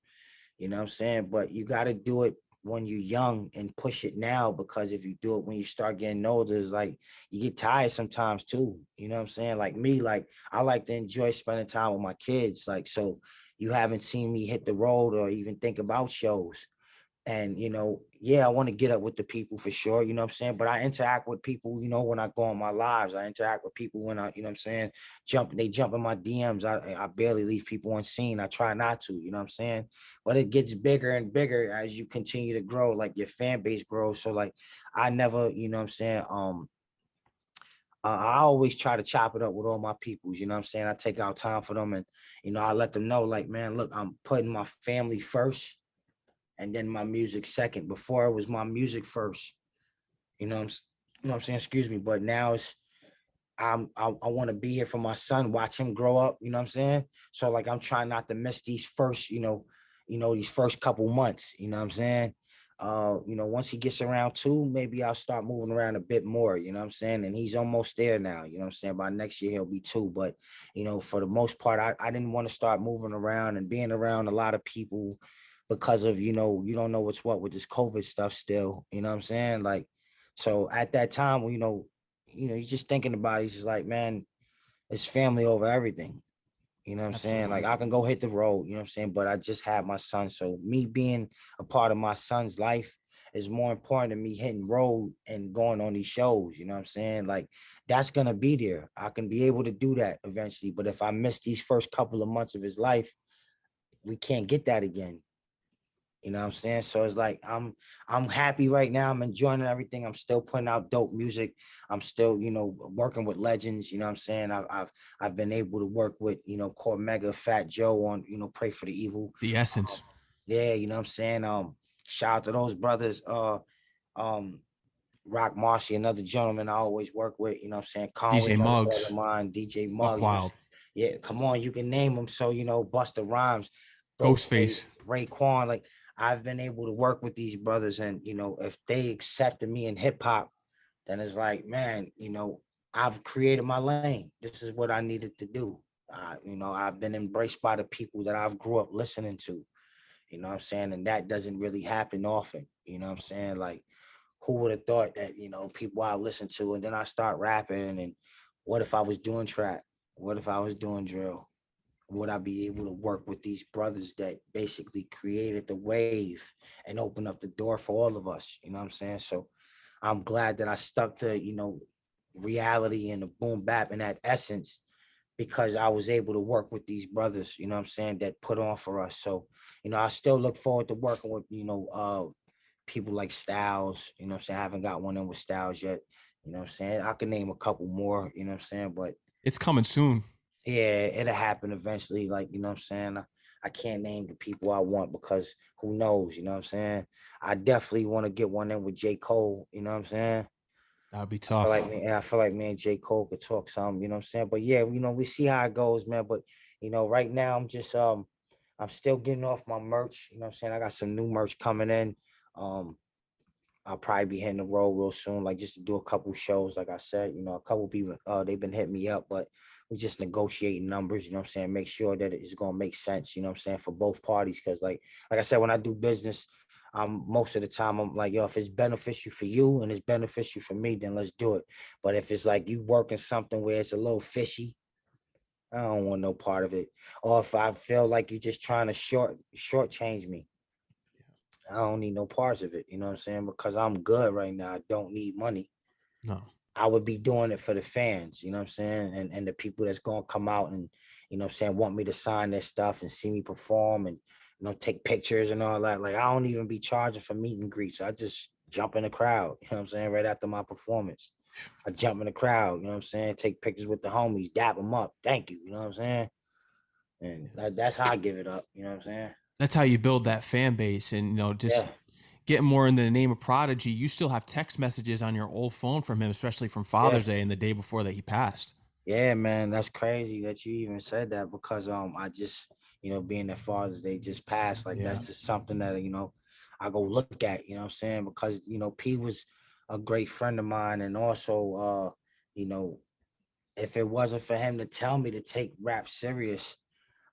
[SPEAKER 2] You know what I'm saying? But you got to do it when you're young and push it now, because if you do it when you start getting older, it's like you get tired sometimes too. You know what I'm saying? Like me, like I like to enjoy spending time with my kids. Like, so you haven't seen me hit the road or even think about shows. And, yeah, I want to get up with the people for sure, you know what I'm saying? But I interact with people, when I go on my lives. I interact with people when I, what I'm saying, they jump in my DMs. I barely leave people unseen. I try not to, you know what I'm saying? But it gets bigger and bigger as you continue to grow, like your fan base grows. So like I never, you know what I'm saying, I always try to chop it up with all my peoples, you know what I'm saying? I take out time for them, and, I let them know, like, man, look, I'm putting my family first and then my music second. Before it was my music first. You know what I'm saying? Excuse me. But now I want to be here for my son, watch him grow up, you know what I'm saying? So like I'm trying not to miss these first, these first couple months, you know what I'm saying? Once he gets around 2, maybe I'll start moving around a bit more, you know what I'm saying? And he's almost there now, you know what I'm saying? By next year he'll be 2. But for the most part, I didn't want to start moving around and being around a lot of people because of, you don't know what's what with this COVID stuff still, you know what I'm saying? Like, so at that time, you're just thinking about it. He's just like, man, it's family over everything. You know what I'm saying? Like
[SPEAKER 1] Absolutely.
[SPEAKER 2] I can go hit the road, you know what I'm saying? But I just had my son. So me being a part of my son's life is more important than me hitting road and going on these shows. You know what I'm saying? Like that's gonna be there. I can be able to do that eventually. But if I miss these first couple of months of his life, we can't get that again. You know what I'm saying? So it's like I'm happy right now. I'm enjoying everything. I'm still putting out dope music. I'm still, working with legends. You know what I'm saying? I've been able to work with, Cormega, Fat Joe on, Pray for the Evil.
[SPEAKER 1] The essence.
[SPEAKER 2] Yeah, you know what I'm saying? Shout out to those brothers. Um, Rock Marcy, another gentleman I always work with, you know what I'm saying? Conway,
[SPEAKER 1] DJ
[SPEAKER 2] another brother of
[SPEAKER 1] Muggs.
[SPEAKER 2] mine, DJ
[SPEAKER 1] Buck
[SPEAKER 2] Muggs,
[SPEAKER 1] Wild.
[SPEAKER 2] yeah, come on, you can name them. So, Busta Rhymes, Ghostface,
[SPEAKER 1] Ghostface.
[SPEAKER 2] Raekwon, like I've been able to work with these brothers, and if they accepted me in hip hop, then it's like, man, I've created my lane. This is what I needed to do. I've been embraced by the people that I've grew up listening to, you know what I'm saying? And that doesn't really happen often, you know what I'm saying? Like, who would have thought that, people I listen to, and then I start rapping, and what if I was doing trap? What if I was doing drill? Would I be able to work with these brothers that basically created the wave and open up the door for all of us? You know what I'm saying? So I'm glad that I stuck to, reality and the boom bap and that essence, because I was able to work with these brothers, you know what I'm saying, that put on for us. So, I still look forward to working with, people like Styles, you know what I'm saying? I haven't got one in with Styles yet. You know what I'm saying? I can name a couple more, you know what I'm saying? But
[SPEAKER 1] It's coming soon.
[SPEAKER 2] yeah, it'll happen eventually. Like, you know what I'm saying? I can't name the people I want because who knows, you know what I'm saying? I definitely want to get one in with J. Cole, you know what I'm saying?
[SPEAKER 1] That would be
[SPEAKER 2] I feel like
[SPEAKER 1] tough.
[SPEAKER 2] me, I feel like me and J. Cole could talk some, you know what I'm saying? But yeah, we see how it goes, man. But right now I'm still getting off my merch, you know what I'm saying? I got some new merch coming in. Um, I'll probably be hitting the road real soon, like just to do a couple shows. Like I said, a couple people they've been hitting me up, but we're just negotiating numbers, you know what I'm saying? Make sure that it's gonna make sense, you know what I'm saying, for both parties. Cause like I said, when I do business, most of the time I'm like, yo, if it's beneficial for you and it's beneficial for me, then let's do it. But if it's like you working something where it's a little fishy, I don't want no part of it. Or if I feel like you're just trying to shortchange me, I don't need no parts of it. You know what I'm saying? Because I'm good right now. I don't need money.
[SPEAKER 1] No.
[SPEAKER 2] I would be doing it for the fans, you know what I'm saying? And the people that's gonna come out and, what I'm saying, want me to sign their stuff and see me perform and, take pictures and all that. Like I don't even be charging for meet and greets. I just jump in the crowd, you know what I'm saying, right after my performance. I jump in the crowd, you know what I'm saying, take pictures with the homies, dap them up. Thank you, you know what I'm saying? And that's how I give it up, you know what I'm saying?
[SPEAKER 1] That's how you build that fan base. And, just
[SPEAKER 2] Yeah.
[SPEAKER 1] getting more in the name of Prodigy, you still have text messages on your old phone from him, especially from
[SPEAKER 2] Yeah.
[SPEAKER 1] Father's Day and the day before that he passed.
[SPEAKER 2] Yeah, man, that's crazy that you even said that, because I just, being that Father's Day just passed, like
[SPEAKER 1] Yeah.
[SPEAKER 2] that's just something that, I go look at, you know what I'm saying? Because, P was a great friend of mine, and also you know, if it wasn't for him to tell me to take rap serious,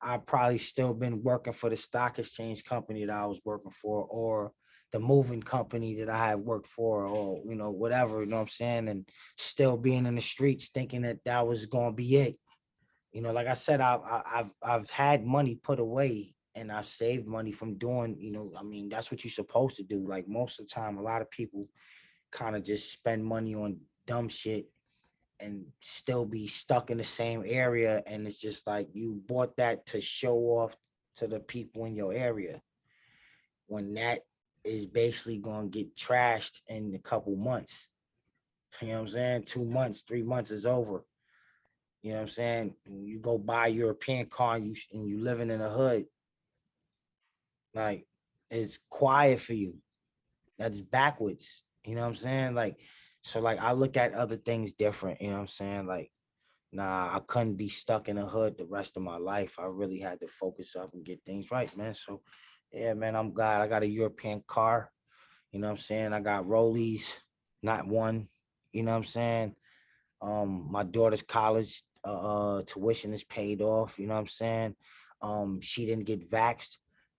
[SPEAKER 2] I probably still been working for the stock exchange company that I was working for, or the moving company that I have worked for, or, you know, whatever, you know what I'm saying? And still being in the streets thinking that that was going to be it. You know, like I said, I've had money put away, and I've saved money from doing, you know, I mean, that's what you're supposed to do. Like most of the time, a lot of people kind of just spend money on dumb shit and still be stuck in the same area. And it's just like you bought that to show off to the people in your area, when that is basically going to get trashed in a couple months. You know what I'm saying? 2 months, 3 months is over. You know what I'm saying? When you go buy a European car and you living in a hood, like, it's quiet for you. That's backwards. You know what I'm saying? Like, so like I look at other things different. You know what I'm saying? Like, nah, I couldn't be stuck in a hood the rest of my life. I really had to focus up and get things right, man. So yeah, man, I'm glad I got a European car. You know what I'm saying? I got rollies, not one. You know what I'm saying? My daughter's college tuition is paid off. You know what I'm saying? She didn't get vaxxed,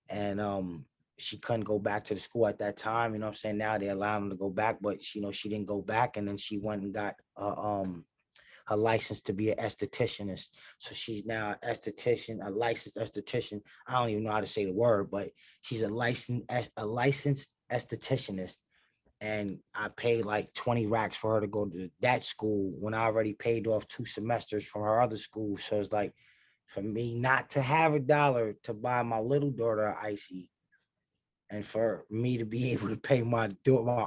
[SPEAKER 2] and she couldn't go back to the school at that time. You know what I'm saying? Now they allow them to go back, but you know, she didn't go back, and then she went and got her license to be an estheticianist. So she's now an esthetician, a licensed esthetician. I don't even know how to say the word, but she's a licensed estheticianist. And I paid like 20 racks for her to go to that school when I already paid off 2 semesters from her other school. So it's like, for me not to have a dollar to buy my little daughter an icy, and for me to be able to pay my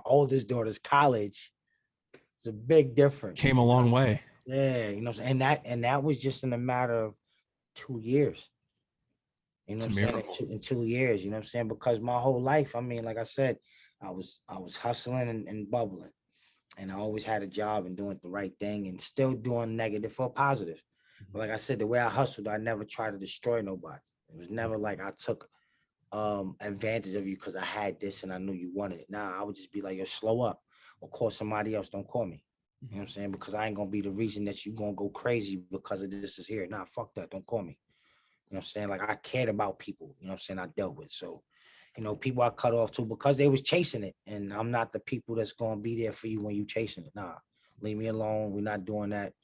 [SPEAKER 2] oldest daughter's college, it's a big difference.
[SPEAKER 1] Came a
[SPEAKER 2] You know what
[SPEAKER 1] long
[SPEAKER 2] I'm saying?
[SPEAKER 1] way.
[SPEAKER 2] Yeah, you know what I'm saying? And that was just in a matter of 2 years. You know
[SPEAKER 1] It's
[SPEAKER 2] what
[SPEAKER 1] a
[SPEAKER 2] I'm saying? In
[SPEAKER 1] miracle.
[SPEAKER 2] two years, you know what I'm saying? Because my whole life, I mean, like I said, I was hustling and bubbling. And I always had a job and doing the right thing and still doing negative for positive. But like I said, the way I hustled, I never tried to destroy nobody. It was never like I took advantage of you because I had this and I knew you wanted it. Nah, I would just be like, yo, slow up or call somebody else. Don't call me. You know what I'm saying? Because I ain't gonna be the reason that you gonna go crazy because of this is here. Nah, fuck that. Don't call me. You know what I'm saying? Like I cared about people, you know what I'm saying, I dealt with. So, you know, people I cut off too because they was chasing it. And I'm not the people that's gonna be there for you when you chasing it. Nah, leave me alone. We're not doing that.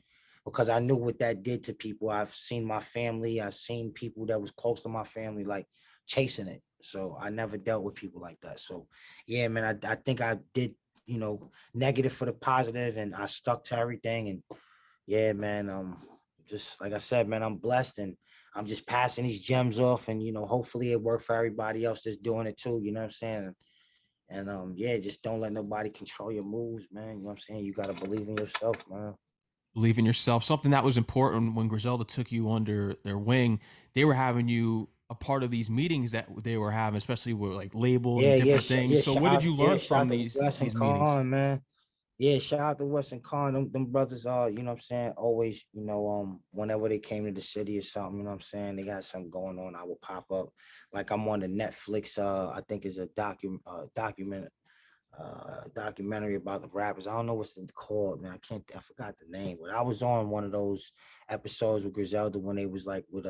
[SPEAKER 2] Because I knew what that did to people. I've seen my family, I've seen people that was close to my family like chasing it. So I never dealt with people like that. So yeah, man, I think I did, you know, negative for the positive, and I stuck to everything. And yeah, man, just like I said, man, I'm blessed, and I'm just passing these gems off, and you know, hopefully it worked for everybody else that's doing it too. You know what I'm saying? And yeah, just don't let nobody control your moves, man. You know what I'm saying? You gotta believe in yourself, man.
[SPEAKER 1] Believe in yourself. Something that was important when Griselda took you under their wing. They were having you a part of these meetings that they were having, especially with like labels and
[SPEAKER 2] Yeah, yeah,
[SPEAKER 1] different things. So what did you learn
[SPEAKER 2] shout
[SPEAKER 1] from
[SPEAKER 2] out to Wes and
[SPEAKER 1] these meetings?
[SPEAKER 2] Con, man. Yeah, shout out to Wes and Con. Them brothers are, you know what I'm saying, always, you know, whenever they came to the city or something, you know what I'm saying, they got something going on, I will pop up. Like I'm on the Netflix, I think it's a documentary about the rappers. I don't know what's it called, man. I forgot the name, but I was on one of those episodes with Griselda when they was like with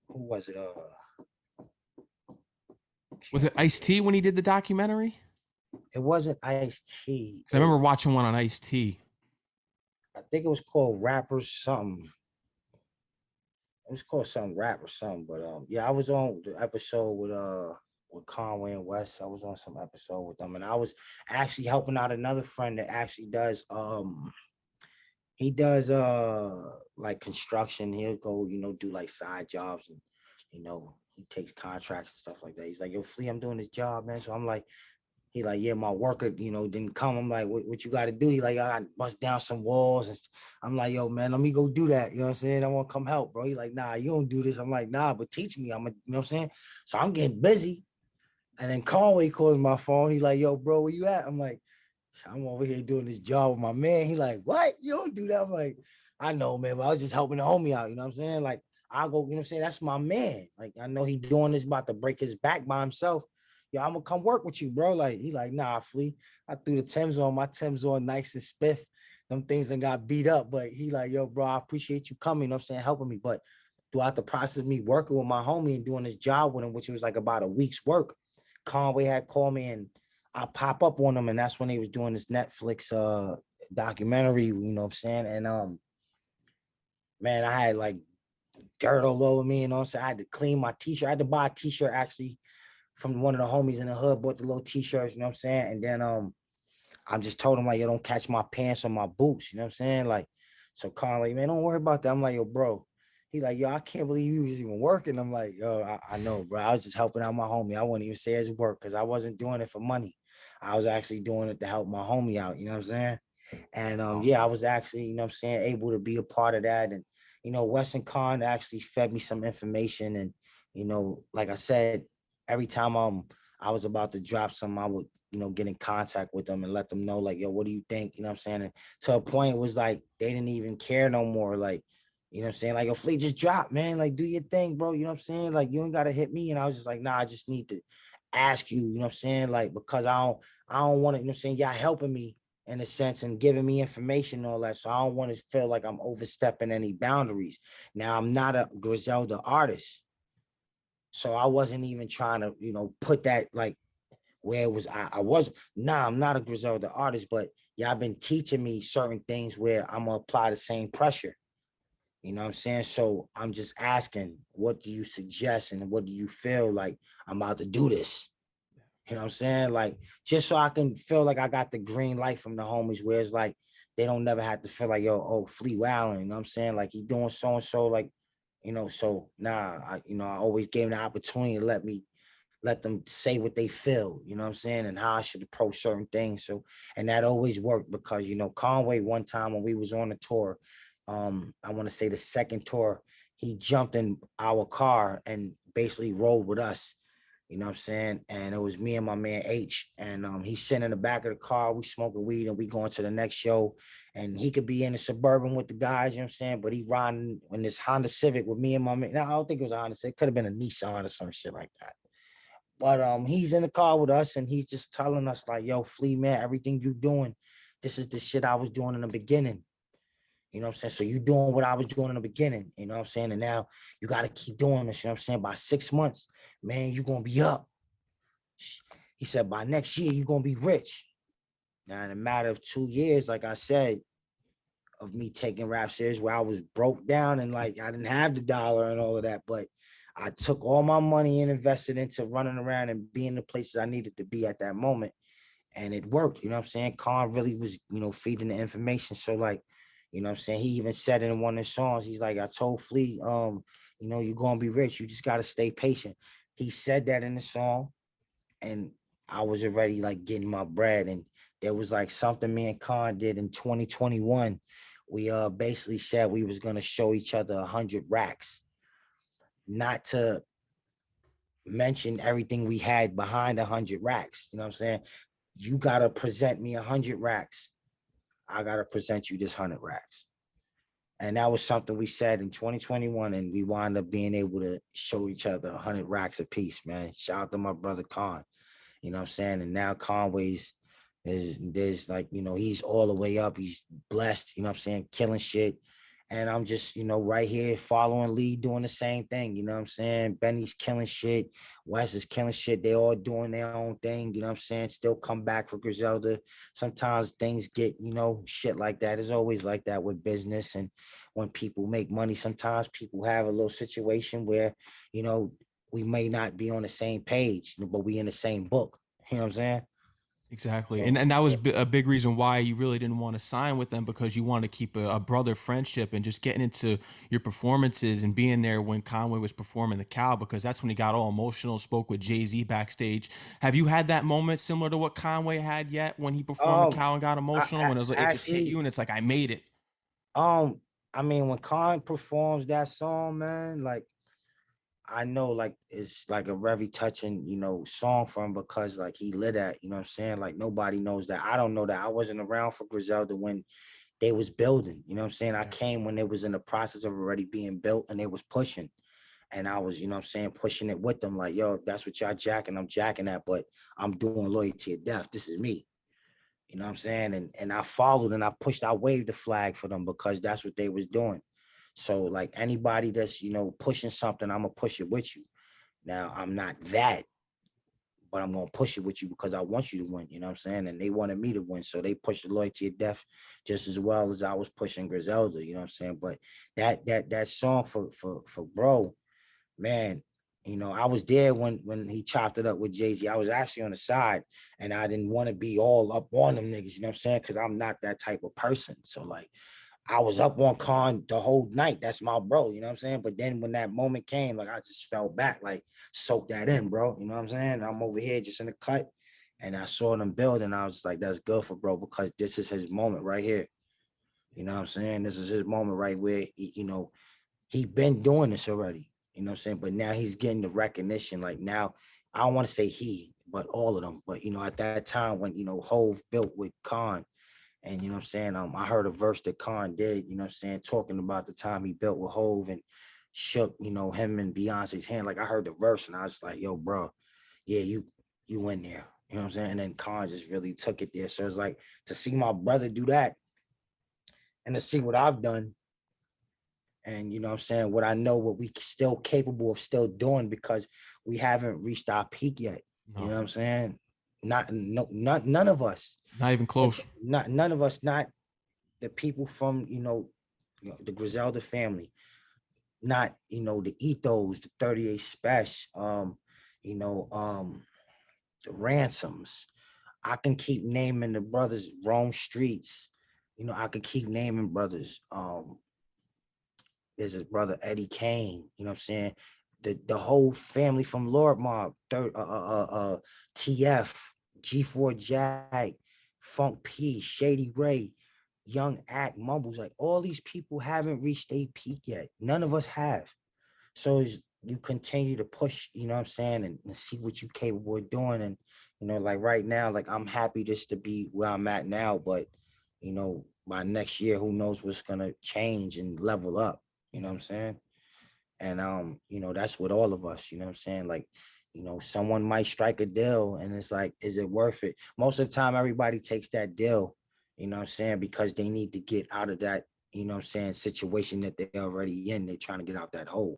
[SPEAKER 2] who was it?
[SPEAKER 1] Was it Ice T when he did the documentary?
[SPEAKER 2] It wasn't Ice T.
[SPEAKER 1] Because I remember watching one on Ice T.
[SPEAKER 2] I think it was called Rappers something. It was called some rap or something, but yeah, I was on the episode with Conway and West. I was on some episode with them, and I was actually helping out another friend that actually does he does like construction. He'll go, you know, do like side jobs, and you know, he takes contracts and stuff like that. He's like, yo, Flea, I'm doing this job, man. So I'm like, he like, yeah, my worker, you know, didn't come. I'm like, what you got to do? He like, I got to bust down some walls. And I'm like, yo, man, let me go do that. You know what I'm saying? I want to come help, bro. He like, nah, you don't do this. I'm like, nah, but teach me. You know what I'm saying? So I'm getting busy. And then Conway calls my phone. He like, yo, bro, where you at? I'm like, I'm over here doing this job with my man. He like, what? You don't do that? I'm like, I know, man, but I was just helping the homie out. You know what I'm saying? Like, I'll go, you know what I'm saying? That's my man. Like, I know he doing this about to break his back by himself. Yo, I'm gonna come work with you, bro. Like, he like, nah, Flea. I threw the Timbs on, my Timbs on nice and spiff. Them things that got beat up. But he like, yo, bro, I appreciate you coming, you know what I'm saying, helping me. But throughout the process of me working with my homie and doing this job with him, which was like about a week's work, Conway had called me and I pop up on them, and that's when they was doing this Netflix documentary, you know what I'm saying? And man, I had like dirt all over me, you know what I'm saying? I had to clean my t-shirt. I had to buy a t-shirt actually from one of the homies in the hood, bought the little t-shirts, you know what I'm saying? And then I just told him like, yo, don't catch my pants or my boots, you know what I'm saying? Like, so Conway, man, don't worry about that. I'm like, yo, bro. He like, yo, I can't believe you was even working. I'm like, yo, I know, bro. I was just helping out my homie. I wouldn't even say it's work because I wasn't doing it for money. I was actually doing it to help my homie out, you know what I'm saying? And yeah, I was actually, you know what I'm saying, able to be a part of that. And, you know, Weston Khan actually fed me some information. And, you know, like I said, every time I was about to drop something, I would, you know, get in contact with them and let them know, like, yo, what do you think? You know what I'm saying? And to a point, it was like they didn't even care no more. Like, you know what I'm saying? Like, yo, Fleet, just drop, man. Like, do your thing, bro. You know what I'm saying? Like, you ain't gotta hit me. And I was just like, nah, I just need to ask you, you know what I'm saying? Like, because I don't want to, you know what I'm saying? Y'all helping me in a sense and giving me information and all that. So I don't want to feel like I'm overstepping any boundaries. Now I'm not a Griselda artist. So I wasn't even trying to, you know, put that like where it was. I was, nah, I'm not a Griselda artist, but y'all been teaching me certain things where I'm gonna apply the same pressure. You know what I'm saying? So I'm just asking, what do you suggest and what do you feel like I'm about to do this? You know what I'm saying? Like, just so I can feel like I got the green light from the homies, where it's like they don't never have to feel like, yo, oh, Flea Wildin', you know what I'm saying? Like, he doing so and so, like, you know, so nah, I always gave them the opportunity to let them say what they feel, you know what I'm saying, and how I should approach certain things. So, and that always worked because, you know, Conway, one time when we was on a tour, I want to say the second tour, he jumped in our car and basically rode with us. You know what I'm saying? And it was me and my man H. And he's sitting in the back of the car. We smoking weed and we going to the next show. And he could be in the Suburban with the guys, you know what I'm saying? But he riding in this Honda Civic with me and my man. Now, I don't think it was a Honda Civic. It could have been a Nissan or some shit like that. But he's in the car with us and he's just telling us like, yo, Flea, man, everything you doing, this is the shit I was doing in the beginning. You know what I'm saying? So you doing what I was doing in the beginning, you know what I'm saying? And now you got to keep doing this, you know what I'm saying? By 6 months, man, you're going to be up. He said, by next year, you're going to be rich. Now, in a matter of 2 years, like I said, of me taking rap serious, where I was broke down and like I didn't have the dollar and all of that, but I took all my money and invested into running around and being the places I needed to be at that moment. And it worked, you know what I'm saying? Khan really was, you know, feeding the information. So like, you know what I'm saying? He even said it in one of his songs. He's like, I told Flea, you know, you're gonna be rich. You just gotta stay patient. He said that in the song, and I was already like getting my bread. And there was like something me and Khan did in 2021. We basically said we was gonna show each other 100 racks, not to mention everything we had behind 100 racks. You know what I'm saying? You gotta present me 100 racks. I gotta present you this 100 racks. And that was something we said in 2021, and we wound up being able to show each other 100 racks a piece, man. Shout out to my brother Khan. You know what I'm saying? And now Conway's there's like, you know, he's all the way up. He's blessed, you know what I'm saying, killing shit. And I'm just, you know, right here following lead, doing the same thing. You know what I'm saying? Benny's killing shit. Wes is killing shit. They all doing their own thing. You know what I'm saying? Still come back for Griselda. Sometimes things get, you know, shit like that. It's always like that with business. And when people make money, sometimes people have a little situation where, you know, we may not be on the same page, but we in the same book. You know what I'm saying?
[SPEAKER 1] Exactly.
[SPEAKER 2] So
[SPEAKER 1] And that was
[SPEAKER 2] yeah.
[SPEAKER 1] a big reason why you really didn't want to sign with them, because you wanted to keep a brother friendship and just getting into your performances and being there when Conway was performing the cow, because that's when he got all emotional, spoke with Jay-Z backstage. Have you had that moment similar to what Conway had yet when he performed the
[SPEAKER 2] Um,
[SPEAKER 1] cow and got emotional, when it was like it just hit you
[SPEAKER 2] actually,
[SPEAKER 1] and it's like I made it?
[SPEAKER 2] um, I mean, when Khan performs that song, man, like I know like it's like a very touching, you know, song for him because like he lit at, you know what I'm saying? Like nobody knows that. I don't know that. I wasn't around for Griselda when they was building, you know what I'm saying? I
[SPEAKER 1] Yeah.
[SPEAKER 2] came when it was in the process of already being built and they was pushing. And I was, you know what I'm saying, pushing it with them, like, yo, that's what y'all jacking, I'm jacking that, but I'm doing loyalty or death. This is me. You know what I'm saying? And I followed and I pushed, I waved the flag for them because that's what they was doing. So like anybody that's, you know, pushing something, I'm gonna push it with you. Now I'm not that, but I'm gonna push it with you because I want you to win, you know what I'm saying? And they wanted me to win. So they pushed the Loyalty of Death just as well as I was pushing Griselda, you know what I'm saying? But that song for bro, man, you know, I was there when he chopped it up with Jay-Z. I was actually on the side and I didn't want to be all up on them niggas, you know what I'm saying? Because I'm not that type of person. So like I was up on Con the whole night. That's my bro, you know what I'm saying? But then when that moment came, like I just fell back, like soak that in, bro. You know what I'm saying? I'm over here just in the cut and I saw them build and I was like, that's good for bro because this is his moment right here. You know what I'm saying? This is his moment right where, you know, he been doing this already, you know what I'm saying? But now he's getting the recognition. Like now, I don't want to say he, but all of them. But, you know, at that time when, you know, Hove built with Con, and you know what I'm saying? I heard a verse that Khan did, you know what I'm saying, talking about the time he built with Hove and shook, you know, him and Beyonce's hand. Like I heard the verse and I was like, yo, bro, yeah, you in there. You know what I'm saying? And then Khan just really took it there. So it's like to see my brother do that and to see what I've done. And you know what I'm saying, what I know, what we still capable of still doing because we haven't reached our peak yet. You know what I'm saying? None of us.
[SPEAKER 1] Not even close.
[SPEAKER 2] None of us, not the people from, the Griselda family, not, the Ethos, the 38 Special, you know, the Ransoms. I can keep naming the brothers, Rome Streets. You know, I can keep naming brothers. There's his brother Eddie Kane, you know what I'm saying? The whole family from LordMobb, TF, G4 Jag, Funk P, Shady Ray, Young Act, Mumbles, like all these people haven't reached a peak yet. None of us have. So as you continue to push, you know what I'm saying, and see what you're capable of doing. And, like right now, like I'm happy just to be where I'm at now, but, by next year, who knows what's gonna change and level up, you know what I'm saying? And that's with all of us, you know what I'm saying? Like, someone might strike a deal and it's like, is it worth it? Most of the time, everybody takes that deal, you know what I'm saying, because they need to get out of that, you know what I'm saying, situation that they're already in. They're trying to get out that hole.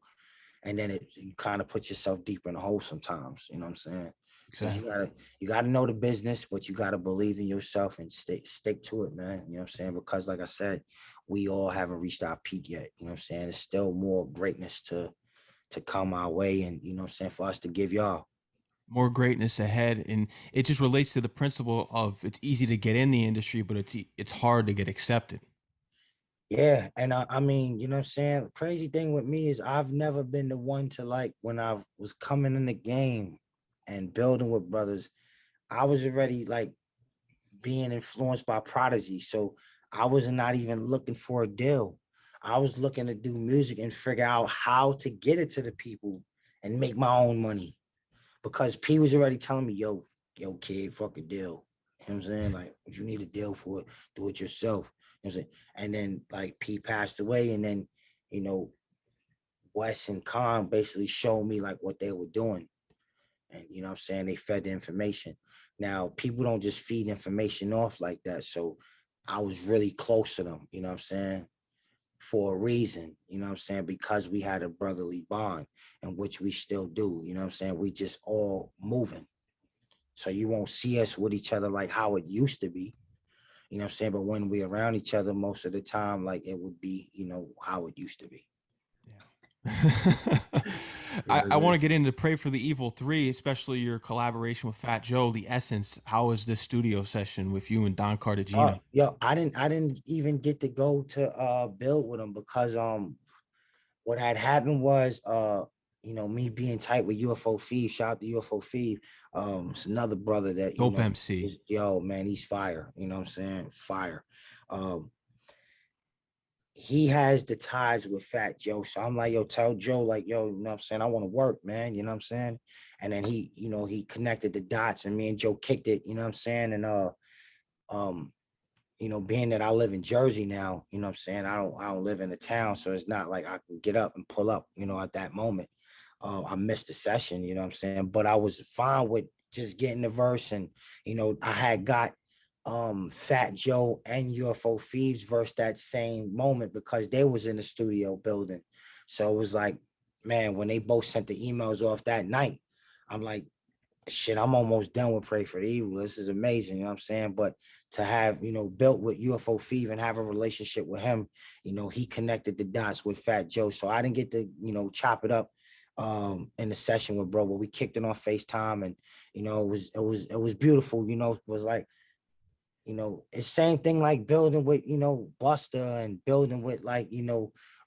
[SPEAKER 2] And then you kind of put yourself deeper in the hole sometimes, you know what I'm saying? Because
[SPEAKER 1] Exactly.
[SPEAKER 2] you gotta know the business, but you gotta believe in yourself and stick to it, man. You know what I'm saying? Because like I said, we all haven't reached our peak yet. You know what I'm saying? There's still more greatness to come our way, and you know what I'm saying, for us to give y'all.
[SPEAKER 1] More greatness ahead, and it just relates to the principle of it's easy to get in the industry, but it's hard to get accepted.
[SPEAKER 2] Yeah, and I mean, you know what I'm saying? The crazy thing with me is I've never been the one to, like, when I was coming in the game and building with brothers, I was already like being influenced by Prodigy. So I was not even looking for a deal. I was looking to do music and figure out how to get it to the people and make my own money. Because P was already telling me, yo, kid, fuck a deal. You know what I'm saying? Like, if you need a deal for it, do it yourself. You know what I'm saying? And then like P passed away, and then, you know, Wes and Khan basically showed me like what they were doing. And you know what I'm saying? They fed the information. Now, people don't just feed information off like that. So I was really close to them, you know what I'm saying? For a reason, you know what I'm saying? Because we had a brotherly bond, and which we still do, you know what I'm saying? We just all moving. So you won't see us with each other like how it used to be, you know what I'm saying? But when we around each other most of the time, like it would be, how it used to be.
[SPEAKER 1] Yeah.
[SPEAKER 2] You know
[SPEAKER 1] I
[SPEAKER 2] what I'm
[SPEAKER 1] want to
[SPEAKER 2] saying?
[SPEAKER 1] get into Pray for the Evil 3, especially your collaboration with Fat Joe, The Essence. How was this studio session with you and Don Cartagena?
[SPEAKER 2] Yo, I didn't even get to go to build with him because what had happened was me being tight with UFO Feeve. Shout out to UFO Feeve. It's another brother that
[SPEAKER 1] Dope MC.
[SPEAKER 2] is, yo, man, he's fire, you know what I'm saying? Fire. Um he has the ties with Fat Joe. So I'm like, yo, tell Joe, like, yo, you know what I'm saying? I want to work, man. You know what I'm saying? And then he connected the dots and me and Joe kicked it, you know what I'm saying? And um, being that I live in Jersey now, you know what I'm saying? I don't live in a town, so it's not like I can get up and pull up, at that moment. I missed the session, you know what I'm saying? But I was fine with just getting the verse, and I had got Fat Joe and UFO Thieves verse that same moment because they was in the studio building. So it was like, man, when they both sent the emails off that night, I'm like, shit, I'm almost done with Pray for the Evil. This is amazing, you know what I'm saying? But to have, built with UFO Fever and have a relationship with him, he connected the dots with Fat Joe. So I didn't get to, chop it up in the session with bro, but we kicked it on FaceTime, and it was beautiful, it was like, it's same thing like building with, Buster, and building with like,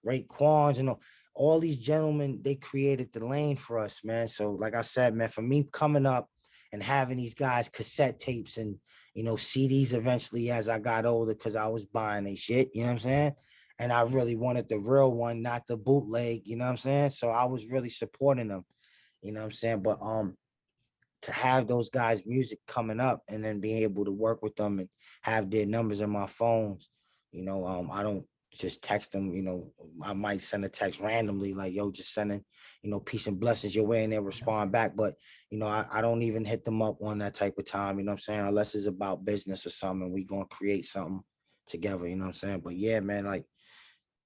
[SPEAKER 2] Raekwon, all these gentlemen, they created the lane for us, man. So like I said, man, for me coming up and having these guys cassette tapes and, CDs eventually as I got older, because I was buying a shit, you know what I'm saying? And I really wanted the real one, not the bootleg, you know what I'm saying? So I was really supporting them, you know what I'm saying? But to have those guys' music coming up and then being able to work with them and have their numbers in my phones, I don't just text them, I might send a text randomly like, yo, just sending, peace and blessings your way, and they respond back. But, I don't even hit them up on that type of time, you know what I'm saying? Unless it's about business or something, we gonna create something together, you know what I'm saying? But yeah, man, like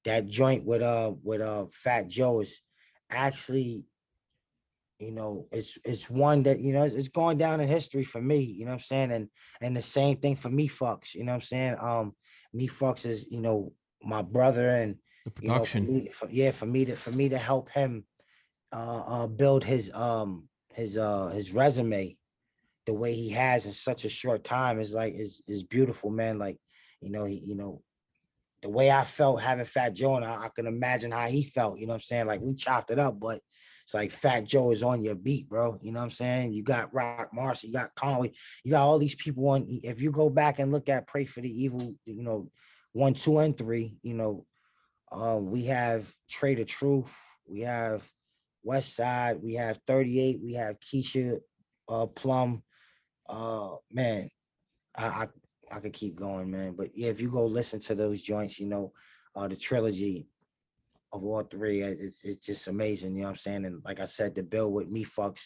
[SPEAKER 2] that joint with Fat Joe is actually, it's one that, it's going down in history for me, you know what I'm saying? And the same thing for Mephux, you know what I'm saying? Mephux is, my brother, and
[SPEAKER 1] The
[SPEAKER 2] for
[SPEAKER 1] production.
[SPEAKER 2] me, for me to help him build his resume the way he has in such a short time is like is beautiful, man. Like, the way I felt having Fat Joe, and I can imagine how he felt, you know what I'm saying? Like, we chopped it up, but it's like Fat Joe is on your beat, bro. You know what I'm saying? You got Rock Marcy, you got Conway, you got all these people on. If you go back and look at Pray for the Evil, 1, 2, and 3, we have Trader Truth, we have West Side, we have 38, we have Keisha Plum. Man, I I could keep going, man. But yeah, if you go listen to those joints, the trilogy of all three, it's just amazing. You know what I'm saying? And like I said, to build with Mephux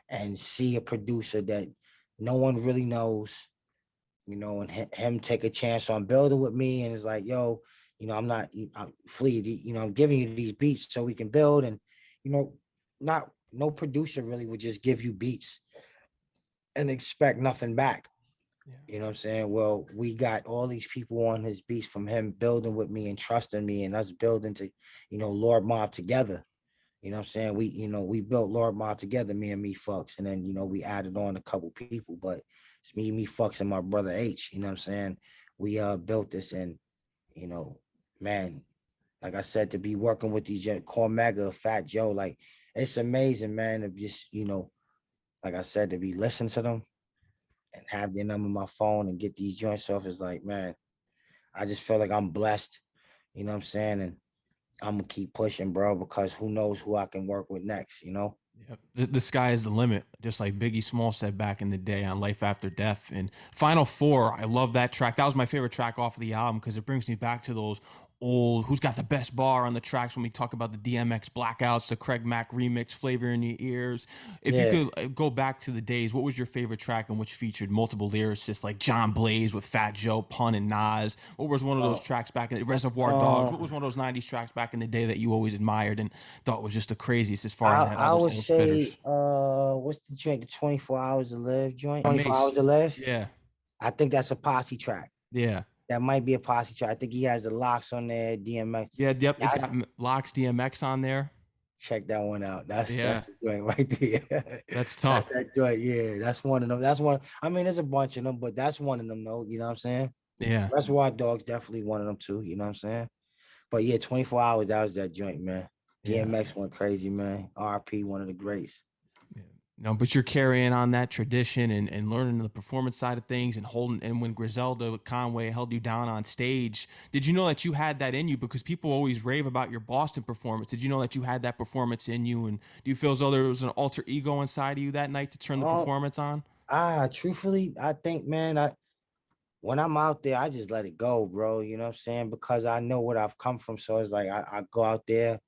[SPEAKER 2] and see a producer that no one really knows, and him take a chance on building with me, and it's like, yo, I'm not, I'm Fleet, I'm giving you these beats so we can build, and you know, not no producer really would just give you beats and expect nothing back.
[SPEAKER 1] Yeah.
[SPEAKER 2] You know what I'm saying? Well, we got all these people on his beats from him building with me and trusting me, and us building to, LordMobb together. You know what I'm saying? We built LordMobb together, me and Mephux, and then, we added on a couple people, but it's me, Mephux, and my brother H. You know what I'm saying? We built this, and, you know, man, like I said, to be working with these Cormega, Fat Joe, like it's amazing, man. If just, like I said, to be listening to them and have their number on my phone and get these joints off is like, man, I just feel like I'm blessed. You know what I'm saying? And I'm gonna keep pushing, bro, because who knows who I can work with next.
[SPEAKER 1] Yeah, the sky is the limit, just like Biggie Small said back in the day on Life After Death. And Final Four, I love that track. That was my favorite track off of the album because it brings me back to those old Who's Got the Best Bar on the tracks when we talk about the DMX blackouts, the Craig Mack remix, Flavor in Your Ears. If you
[SPEAKER 2] Yeah.
[SPEAKER 1] could go back to the days, what was your favorite track and which featured multiple lyricists like John Blaze with Fat Joe, Pun, and Nas? What was one of those
[SPEAKER 2] Uh,
[SPEAKER 1] tracks back in the Reservoir Dogs?
[SPEAKER 2] uh,
[SPEAKER 1] What was one of those 90s tracks back in the day that you always admired and thought was just the craziest as far
[SPEAKER 2] I
[SPEAKER 1] as had all
[SPEAKER 2] I
[SPEAKER 1] those
[SPEAKER 2] would
[SPEAKER 1] old
[SPEAKER 2] say
[SPEAKER 1] spitters?
[SPEAKER 2] what's the joint, the 24 hours to live joint? 24
[SPEAKER 1] Mace.
[SPEAKER 2] hours to live.
[SPEAKER 1] Yeah.
[SPEAKER 2] I think that's a posse track.
[SPEAKER 1] Yeah.
[SPEAKER 2] That might be a posse track. I think he has the locks on there, DMX.
[SPEAKER 1] Yeah. Yep. It's
[SPEAKER 2] That's
[SPEAKER 1] got Locks DMX on there.
[SPEAKER 2] check that one out. That's
[SPEAKER 1] Yeah.
[SPEAKER 2] the joint right there.
[SPEAKER 1] That's
[SPEAKER 2] That's
[SPEAKER 1] tough.
[SPEAKER 2] that joint. Yeah, that's one of them. That's one. I mean, there's a bunch of them, but that's one of them, though. You know what I'm saying?
[SPEAKER 1] Yeah.
[SPEAKER 2] Reservoir Dogs definitely one of them too. You know what I'm saying? But yeah, 24 hours. That was that joint, man.
[SPEAKER 1] Yeah.
[SPEAKER 2] DMX went crazy, man. RP, one of the greats.
[SPEAKER 1] Yeah. No, but you're carrying on that tradition and learning the performance side of things and holding. And when Griselda with Conway held you down on stage, did you know that you had that in you? Because people always rave about your Boston performance. Did you know that you had that performance in you? And do you feel as though there was an alter ego inside of you that night to turn the
[SPEAKER 2] Um,
[SPEAKER 1] performance on?
[SPEAKER 2] truthfully, I think, man, when I'm out there, I just let it go, bro. You know what I'm saying? Because I know what I've come from. So it's like I go out there.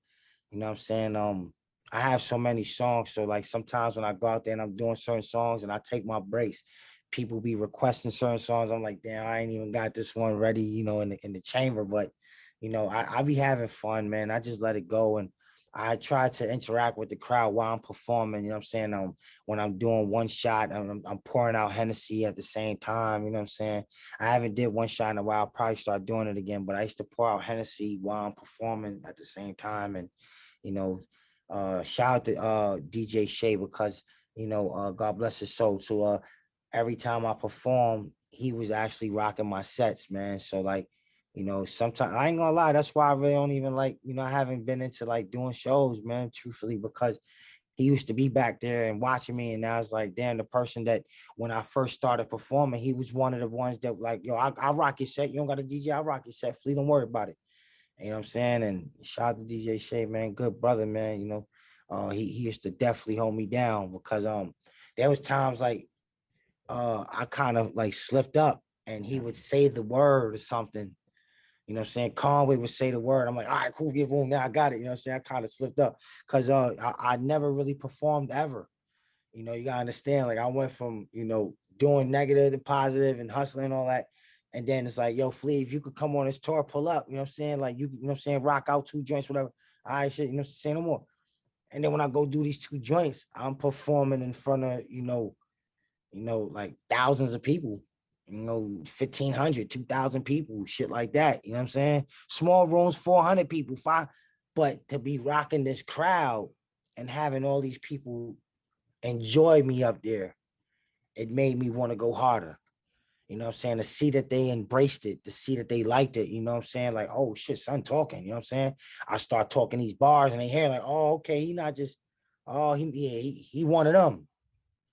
[SPEAKER 2] You know what I'm saying? I have so many songs. So like sometimes when I go out there and I'm doing certain songs and I take my breaks, people be requesting certain songs. I'm like, damn, I ain't even got this one ready, in the chamber. But I be having fun, man. I just let it go. And I try to interact with the crowd while I'm performing, you know what I'm saying? When I'm doing one shot, I'm pouring out Hennessy at the same time, you know what I'm saying? I haven't did one shot in a while, I'll probably start doing it again, but I used to pour out Hennessy while I'm performing at the same time. And, you know, shout out to DJ Shay, because, God bless his soul, to every time I perform, he was actually rocking my sets, man. So like, sometimes I ain't gonna lie, that's why I really don't even like, I haven't been into like doing shows, man, truthfully, because he used to be back there and watching me. And now it's like, damn, the person that when I first started performing, he was one of the ones that like, yo, I rock your set. You don't got a DJ, I rock your set. Flea, don't worry about it. You know what I'm saying? And shout out to DJ Shay, man, good brother, man. He used to definitely hold me down, because there was times like I kind of like slipped up and he would say the word or something. You know what I'm saying? Conway would say the word. I'm like, all right, cool, give room. Now I got it. You know what I'm saying? I kind of slipped up because I never really performed ever. You gotta understand, like I went from, doing negative to positive and hustling and all that. And then it's like, yo, Flea, if you could come on this tour, pull up, you know what I'm saying? Like you know what I'm saying, rock out 2 joints, whatever. All right, shit, you know what I'm saying, no more. And then when I go do these 2 joints, I'm performing in front of, like thousands of people, 1,500, 2,000 people, shit like that. You know what I'm saying? Small rooms, 400 people, 5. But to be rocking this crowd and having all these people enjoy me up there, it made me want to go harder. You know what I'm saying? To see that they embraced it, to see that they liked it, you know what I'm saying? Like, oh shit, son talking, you know what I'm saying? I start talking these bars and they hear like, oh, okay, he not just, oh, he one of them.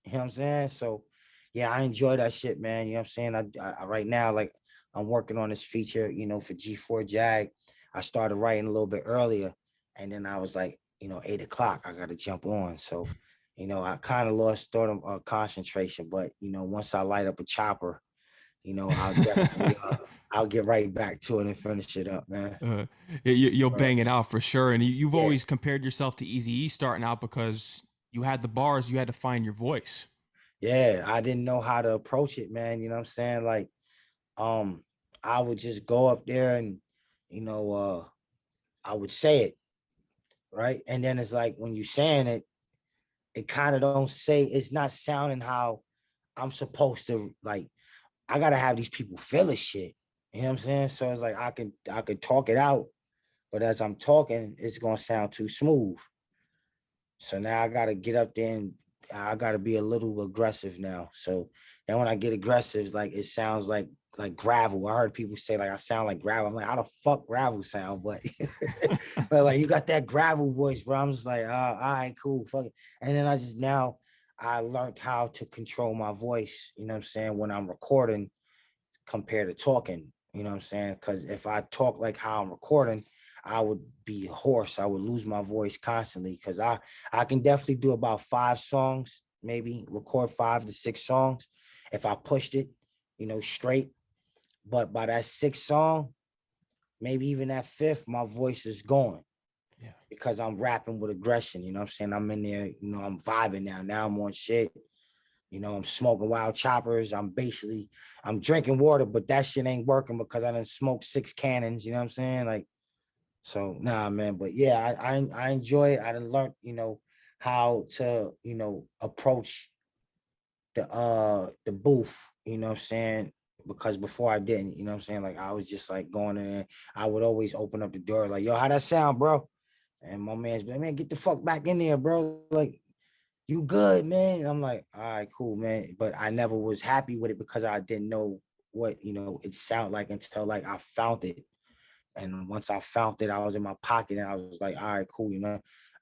[SPEAKER 2] You know what I'm saying? So yeah, I enjoy that shit, man. You know what I'm saying? I right now, like I'm working on this feature, for G4 Jag. I started writing a little bit earlier, and then I was like, 8 o'clock, I gotta jump on. So, I kind of lost thought of concentration, but once I light up a chopper, I'll definitely I'll get right back to it and finish it up, man.
[SPEAKER 1] Uh, you'll
[SPEAKER 2] Right.
[SPEAKER 1] bang it out for sure. And you've
[SPEAKER 2] Yeah.
[SPEAKER 1] always compared yourself to Eazy-E starting out because you had the bars, you had to find your voice.
[SPEAKER 2] Yeah, I didn't know how to approach it, man. You know what I'm saying? Like, um, I would just go up there and, you know, uh, I would say it, right? And then it's like when you saying it, it kind of don't say, it's not sounding how I'm supposed to. Like, I gotta have these people feel this shit. You know what I'm saying? So it's like I could talk it out, but as I'm talking, it's gonna sound too smooth. So now I gotta get up there and I gotta be a little aggressive now. So then when I get aggressive, like it sounds like gravel. I heard people say like I sound like gravel. I'm like, how the fuck gravel sound? But but like you got that gravel voice, bro. I'm just like, all right, cool, fuck it. And then I learned how to control my voice, you know what I'm saying, when I'm recording compared to talking, you know what I'm saying? Because if I talk like how I'm recording, I would be hoarse. I would lose my voice constantly because I can definitely do about 5 songs, maybe record 5 to 6 songs if I pushed it, straight. But by that 6th song, maybe even that 5th, my voice is gone
[SPEAKER 1] Yeah.
[SPEAKER 2] because I'm rapping with aggression. You know what I'm saying? I'm in there, I'm vibing now. Now I'm on shit. I'm smoking wild choppers. I'm drinking water, but that shit ain't working because I done smoked 6 cannons. You know what I'm saying? Like, so nah, man. But yeah, I enjoy it. I done learned, how to, approach the booth, you know what I'm saying? Because before I didn't, you know what I'm saying? Like I was just like going in there. I would always open up the door, like, yo, how that sound, bro? And my man's like, man, get the fuck back in there, bro. Like, you good, man? And I'm like, all right, cool, man. But I never was happy with it because I didn't know what, it sounded like until like I found it. And once I found it, I was in my pocket and I was like, all right, cool,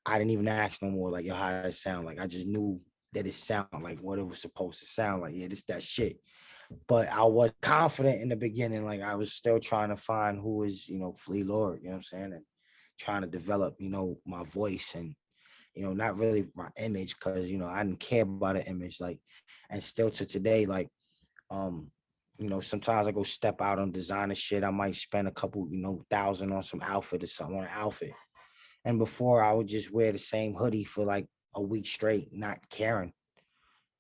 [SPEAKER 2] I didn't even ask no more, like, yo, how does it sound? Like, I just knew that it sounded like what it was supposed to sound like. Yeah, this that shit. But I was confident in the beginning. Like, I was still trying to find who is, Flea Lord, you know what I'm saying? And trying to develop, my voice and, not really my image, because, I didn't care about an image. Like, and still to today, like, um, sometimes I go step out on designer shit. I might spend a couple, thousand on some outfit or something on an outfit. And before I would just wear the same hoodie for like a week straight, not caring.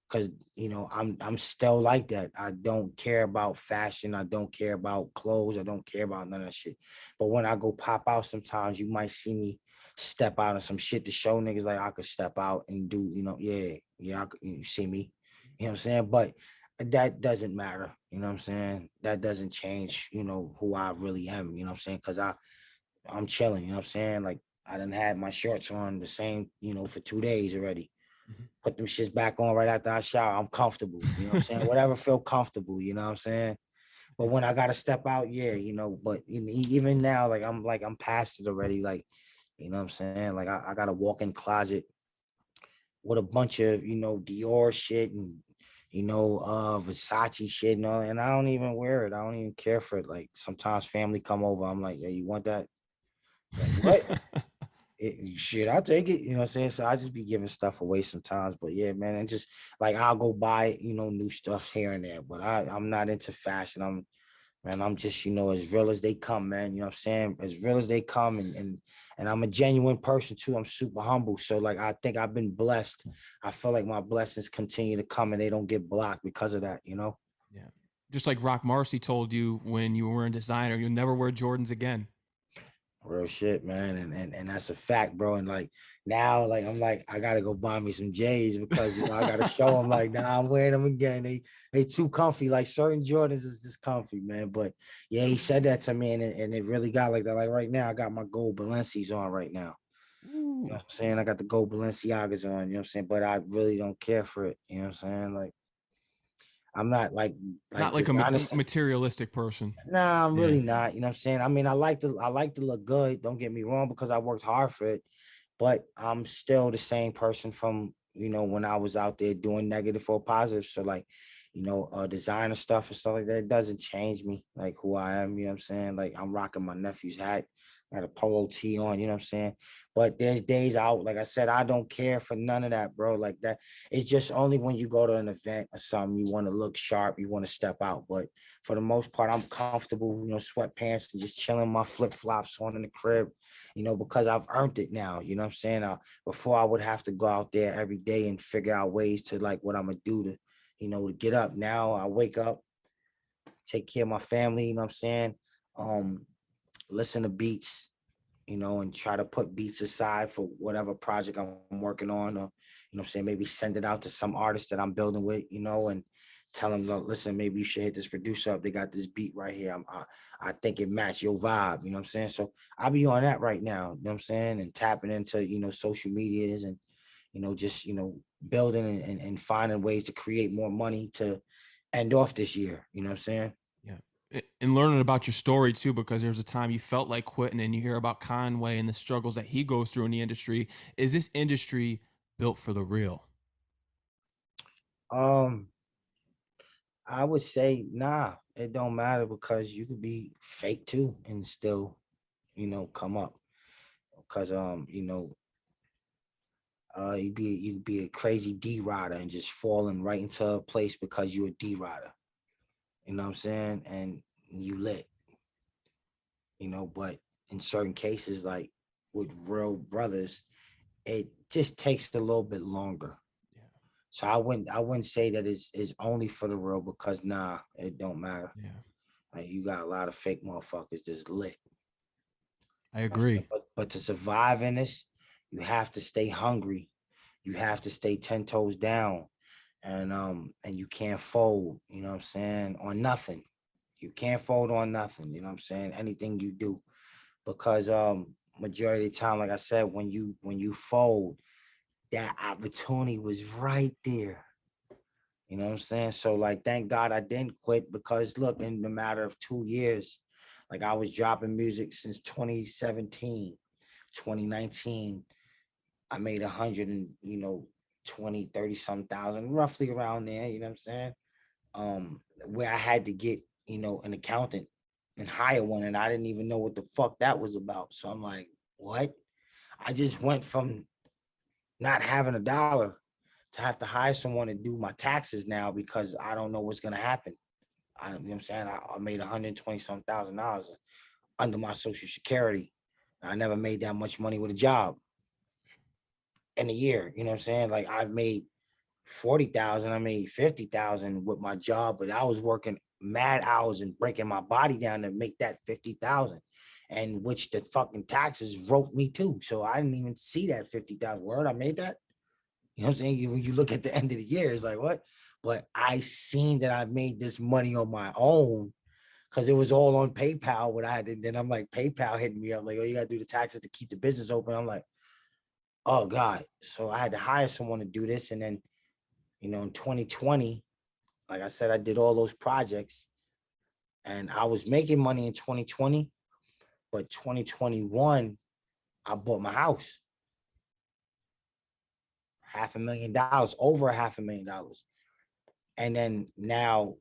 [SPEAKER 2] Cause I'm still like that. I don't care about fashion. I don't care about clothes. I don't care about none of that shit. But when I go pop out, sometimes you might see me step out on some shit to show niggas like I could step out and do, I could, you see me, you know what I'm saying? But that doesn't matter, you know what I'm saying? That doesn't change, who I really am, you know what I'm saying? Because I'm chilling, you know what I'm saying? Like I done had my shorts on the same, for 2 days already. Put them shits back on right after I shower. I'm comfortable, you know what I'm saying? Whatever feel comfortable, you know what I'm saying? But when I gotta step out, yeah, but even now, I'm past it already. Like, you know what I'm saying? Like I got a walk-in closet with a bunch of, Dior shit and Versace shit and all, and I don't even wear it. I don't even care for it. Like sometimes family come over, I'm like, yeah, you want that? Like, what? Shit, I'll take it. You know what I'm saying? So I just be giving stuff away sometimes. But yeah, man, and just like I'll go buy, new stuff here and there. But I'm not into fashion. I'm just, as real as they come, man. You know what I'm saying? As real as they come, and I'm a genuine person too. I'm super humble. So like I think I've been blessed. I feel like my blessings continue to come and they don't get blocked because of that,
[SPEAKER 1] Yeah. Just like Rock Marcy told you when you were in designer, you'll never wear Jordans again.
[SPEAKER 2] Real shit, man, and that's a fact, bro. And like now, like I'm like I gotta go buy me some J's because I gotta show them like nah, I'm wearing them again. They too comfy. Like certain Jordans is just comfy, man. But yeah, he said that to me, and it really got like that. Like right now, I got my gold Balenci's on right now.
[SPEAKER 1] Ooh.
[SPEAKER 2] You know what I'm saying? I got the gold Balenciagas on. You know what I'm saying? But I really don't care for it. You know what I'm saying? Like I'm not like
[SPEAKER 1] Not like a materialistic person.
[SPEAKER 2] Nah, I'm really not. You know what I'm saying? I mean, I like to look good. Don't get me wrong, because I worked hard for it, but I'm still the same person from, when I was out there doing negative or positive. So like, designer stuff and stuff like that, it doesn't change me, like who I am. You know what I'm saying? Like I'm rocking my nephew's hat, got a polo tee on, you know what I'm saying? But there's days out, like I said, I don't care for none of that, bro. Like that, it's just only when you go to an event or something, you want to look sharp, you want to step out. But for the most part, I'm comfortable, sweatpants and just chilling my flip-flops on in the crib, because I've earned it now. You know what I'm saying? Before I would have to go out there every day and figure out ways to like what I'm gonna do to, to get up. Now I wake up, take care of my family, you know what I'm saying? Listen to beats, and try to put beats aside for whatever project I'm working on, or, what I'm saying, maybe send it out to some artist that I'm building with, and tell them, look, listen, maybe you should hit this producer up. They got this beat right here. I think it match your vibe, you know what I'm saying? So I'll be on that right now, you know what I'm saying? And tapping into, social medias and, just, building and finding ways to create more money to end off this year, you know what I'm saying?
[SPEAKER 1] And learning about your story too, because there's a time you felt like quitting and you hear about Conway and the struggles that he goes through in the industry. Is this industry built for the real?
[SPEAKER 2] I would say, nah, it don't matter, because you could be fake too and still, come up. Because you'd be a crazy D rider and just falling right into a place because you're a D rider. You know what I'm saying? And you lit, but in certain cases, like with real brothers, it just takes a little bit longer.
[SPEAKER 1] Yeah.
[SPEAKER 2] So I wouldn't say that it's only for the real, because nah, it don't matter.
[SPEAKER 1] Yeah.
[SPEAKER 2] Like you got a lot of fake motherfuckers that's lit.
[SPEAKER 1] I agree.
[SPEAKER 2] But to survive in this, you have to stay hungry. You have to stay 10 toes down. And you can't fold, you know what I'm saying, on nothing. You can't fold on nothing, you know what I'm saying? Anything you do. Because majority of the time, like I said, when you fold, that opportunity was right there. You know what I'm saying? So like, thank God I didn't quit, because look, in the matter of 2 years, like I was dropping music since 2017, 2019. I made 100 and, 20, 30 some thousand, roughly around there. You know what I'm saying? Where I had to get, an accountant and hire one. And I didn't even know what the fuck that was about. So I'm like, what? I just went from not having a dollar to have to hire someone to do my taxes now, because I don't know what's going to happen. You know what I'm saying? I made 120 some $1,000 under my social security. I never made that much money with a job in a year. You know what I'm saying? Like I've made 40,000, I made 50,000 with my job, but I was working mad hours and breaking my body down to make that 50,000. and which the fucking taxes wrote me too. So I didn't even see that 50,000 word. I made that. You know what I'm saying? When you look at the end of the year, it's like, what? But I seen that I made this money on my own because it was all on PayPal. What I had, and then I'm like, PayPal hitting me up like, oh, you gotta do the taxes to keep the business open. I'm like, oh God. So I had to hire someone to do this. And then, in 2020, like I said, I did all those projects and I was making money in 2020, but 2021, I bought my house. $500,000, over $500,000. And then now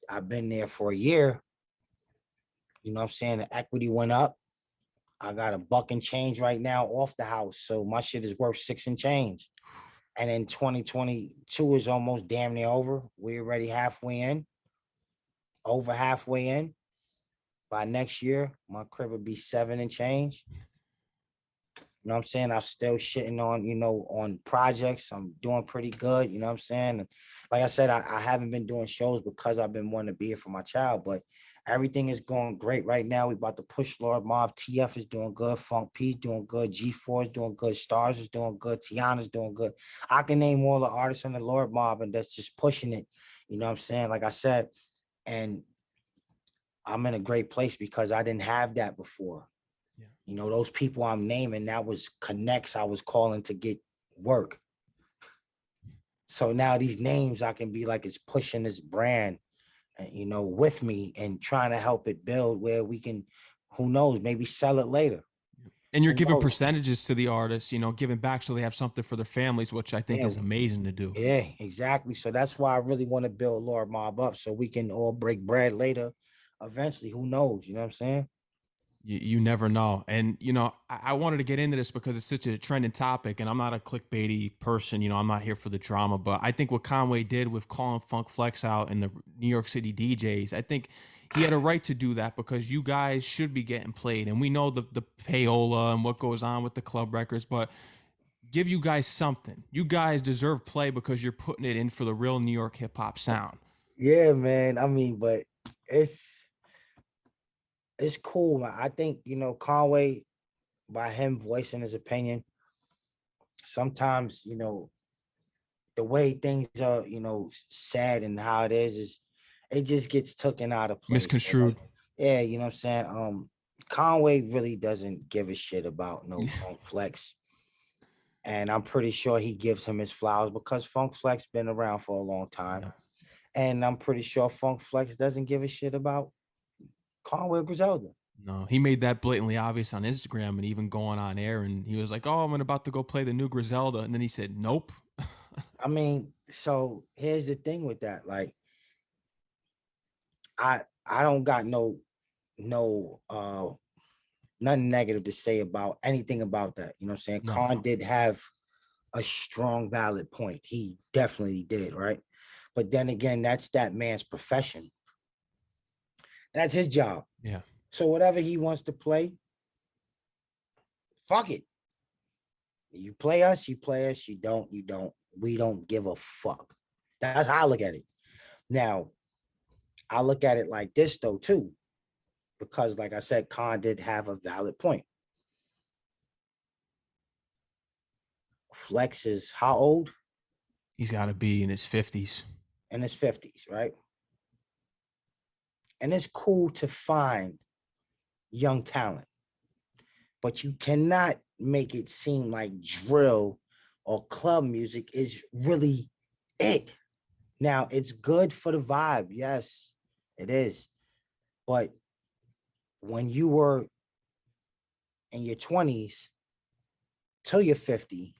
[SPEAKER 2] I've been there for a year. You know what I'm saying? The equity went up. I got $1 and change right now off the house. So my shit is worth 6 and change. And then 2022 is almost damn near over. We're already halfway in, over halfway in. By next year, my crib will be 7 and change. You know what I'm saying? I'm still shitting on, on projects. I'm doing pretty good. You know what I'm saying? And like I said, I haven't been doing shows because I've been wanting to be here for my child, but everything is going great right now. We about to push LordMobb. TF is doing good. Funk P is doing good. G4 is doing good. Stars is doing good. Tiana's doing good. I can name all the artists on the LordMobb, and that's just pushing it. You know what I'm saying? Like I said, and I'm in a great place because I didn't have that before. Yeah. Those people I'm naming, that was connects I was calling to get work. So now these names, I can be like, it's pushing this brand, with me and trying to help it build where we can, who knows, maybe sell it later.
[SPEAKER 1] And you're giving percentages to the artists, giving back so they have something for their families, which I think is amazing to do.
[SPEAKER 2] Yeah, exactly. So that's why I really want to build LordMobb up so we can all break bread later. Eventually, who knows? You know what I'm saying?
[SPEAKER 1] You never know. And, I wanted to get into this because it's such a trending topic and I'm not a clickbaity person. I'm not here for the drama, but I think what Conway did with calling Funk Flex out and the New York City DJs, I think he had a right to do that because you guys should be getting played. And we know the payola and what goes on with the club records, but give you guys something. You guys deserve play because you're putting it in for the real New York hip hop sound.
[SPEAKER 2] Yeah, man. I mean, but it's cool, man. I think, Conway, by him voicing his opinion, sometimes, the way things are, sad and how it is it just gets taken out of place.
[SPEAKER 1] Misconstrued.
[SPEAKER 2] Yeah, you know what I'm saying? Conway really doesn't give a shit about no Funk Flex. And I'm pretty sure he gives him his flowers because Funk Flex been around for a long time. Yeah. And I'm pretty sure Funk Flex doesn't give a shit about Conway or Griselda.
[SPEAKER 1] No, he made that blatantly obvious on Instagram and even going on air. And he was like, oh, I'm about to go play the new Griselda. And then he said, nope.
[SPEAKER 2] I mean, so here's the thing with that. Like, I don't got nothing negative to say about anything about that. You know what I'm saying? No. Con did have a strong, valid point. He definitely did, right? But then again, that's that man's profession. That's his job.
[SPEAKER 1] Yeah.
[SPEAKER 2] So whatever he wants to play, fuck it. You play us, you play us. You don't. We don't give a fuck. That's how I look at it. Now, I look at it like this though too, because like I said, Con did have a valid point. Flex is how old?
[SPEAKER 1] He's got to be in his 50s.
[SPEAKER 2] In his 50s, right? And it's cool to find young talent, but you cannot make it seem like drill or club music is really it. Now, it's good for the vibe. Yes, it is. But when you were in your 20s till you're 50,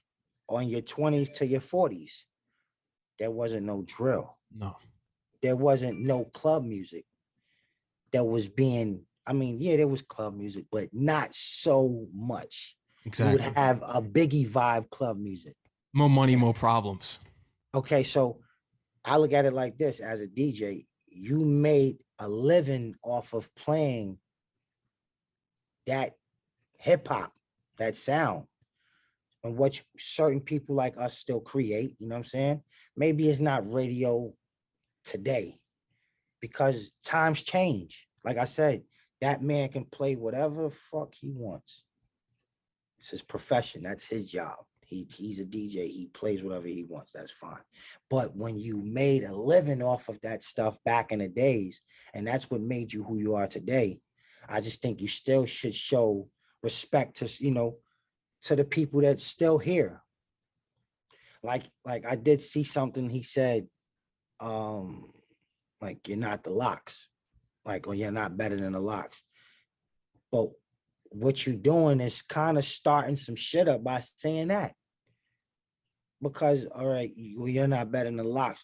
[SPEAKER 2] or in your 20s to your 40s, there wasn't no drill.
[SPEAKER 1] No.
[SPEAKER 2] There wasn't no club music that was being, yeah, there was club music, but not so much. Exactly. You would have a Biggie vibe club music.
[SPEAKER 1] More money, more problems.
[SPEAKER 2] Okay, so I look at it like this. As a DJ, you made a living off of playing that hip hop, that sound, and what certain people like us still create, you know what I'm saying? Maybe it's not radio today because times change. Like I said, That man can play whatever the fuck he wants. It's his profession. That's his job. He's a DJ. He plays whatever he wants. That's fine. But when you made a living off of that stuff back in the days, and that's what made you who you are today, I just think you still should show respect to, to the people that's still here. Like I did see something he said, like you're not the Locks, like, or you're not better than the Locks. But what you're doing is kind of starting some shit up by saying that. Because, all right, you're not better than the Locks.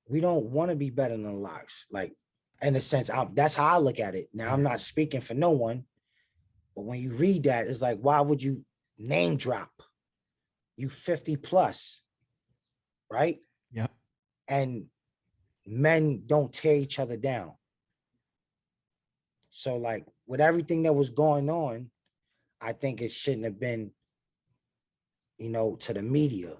[SPEAKER 2] We don't want to be better than the Locks. Like, in a sense, that's how I look at it. Now, I'm not speaking for no one, but when you read that, it's like, why would you name drop? You 50 plus, right?
[SPEAKER 1] Yep.
[SPEAKER 2] And men don't tear each other down. So, like, with everything that was going on, I think it shouldn't have been, to the media.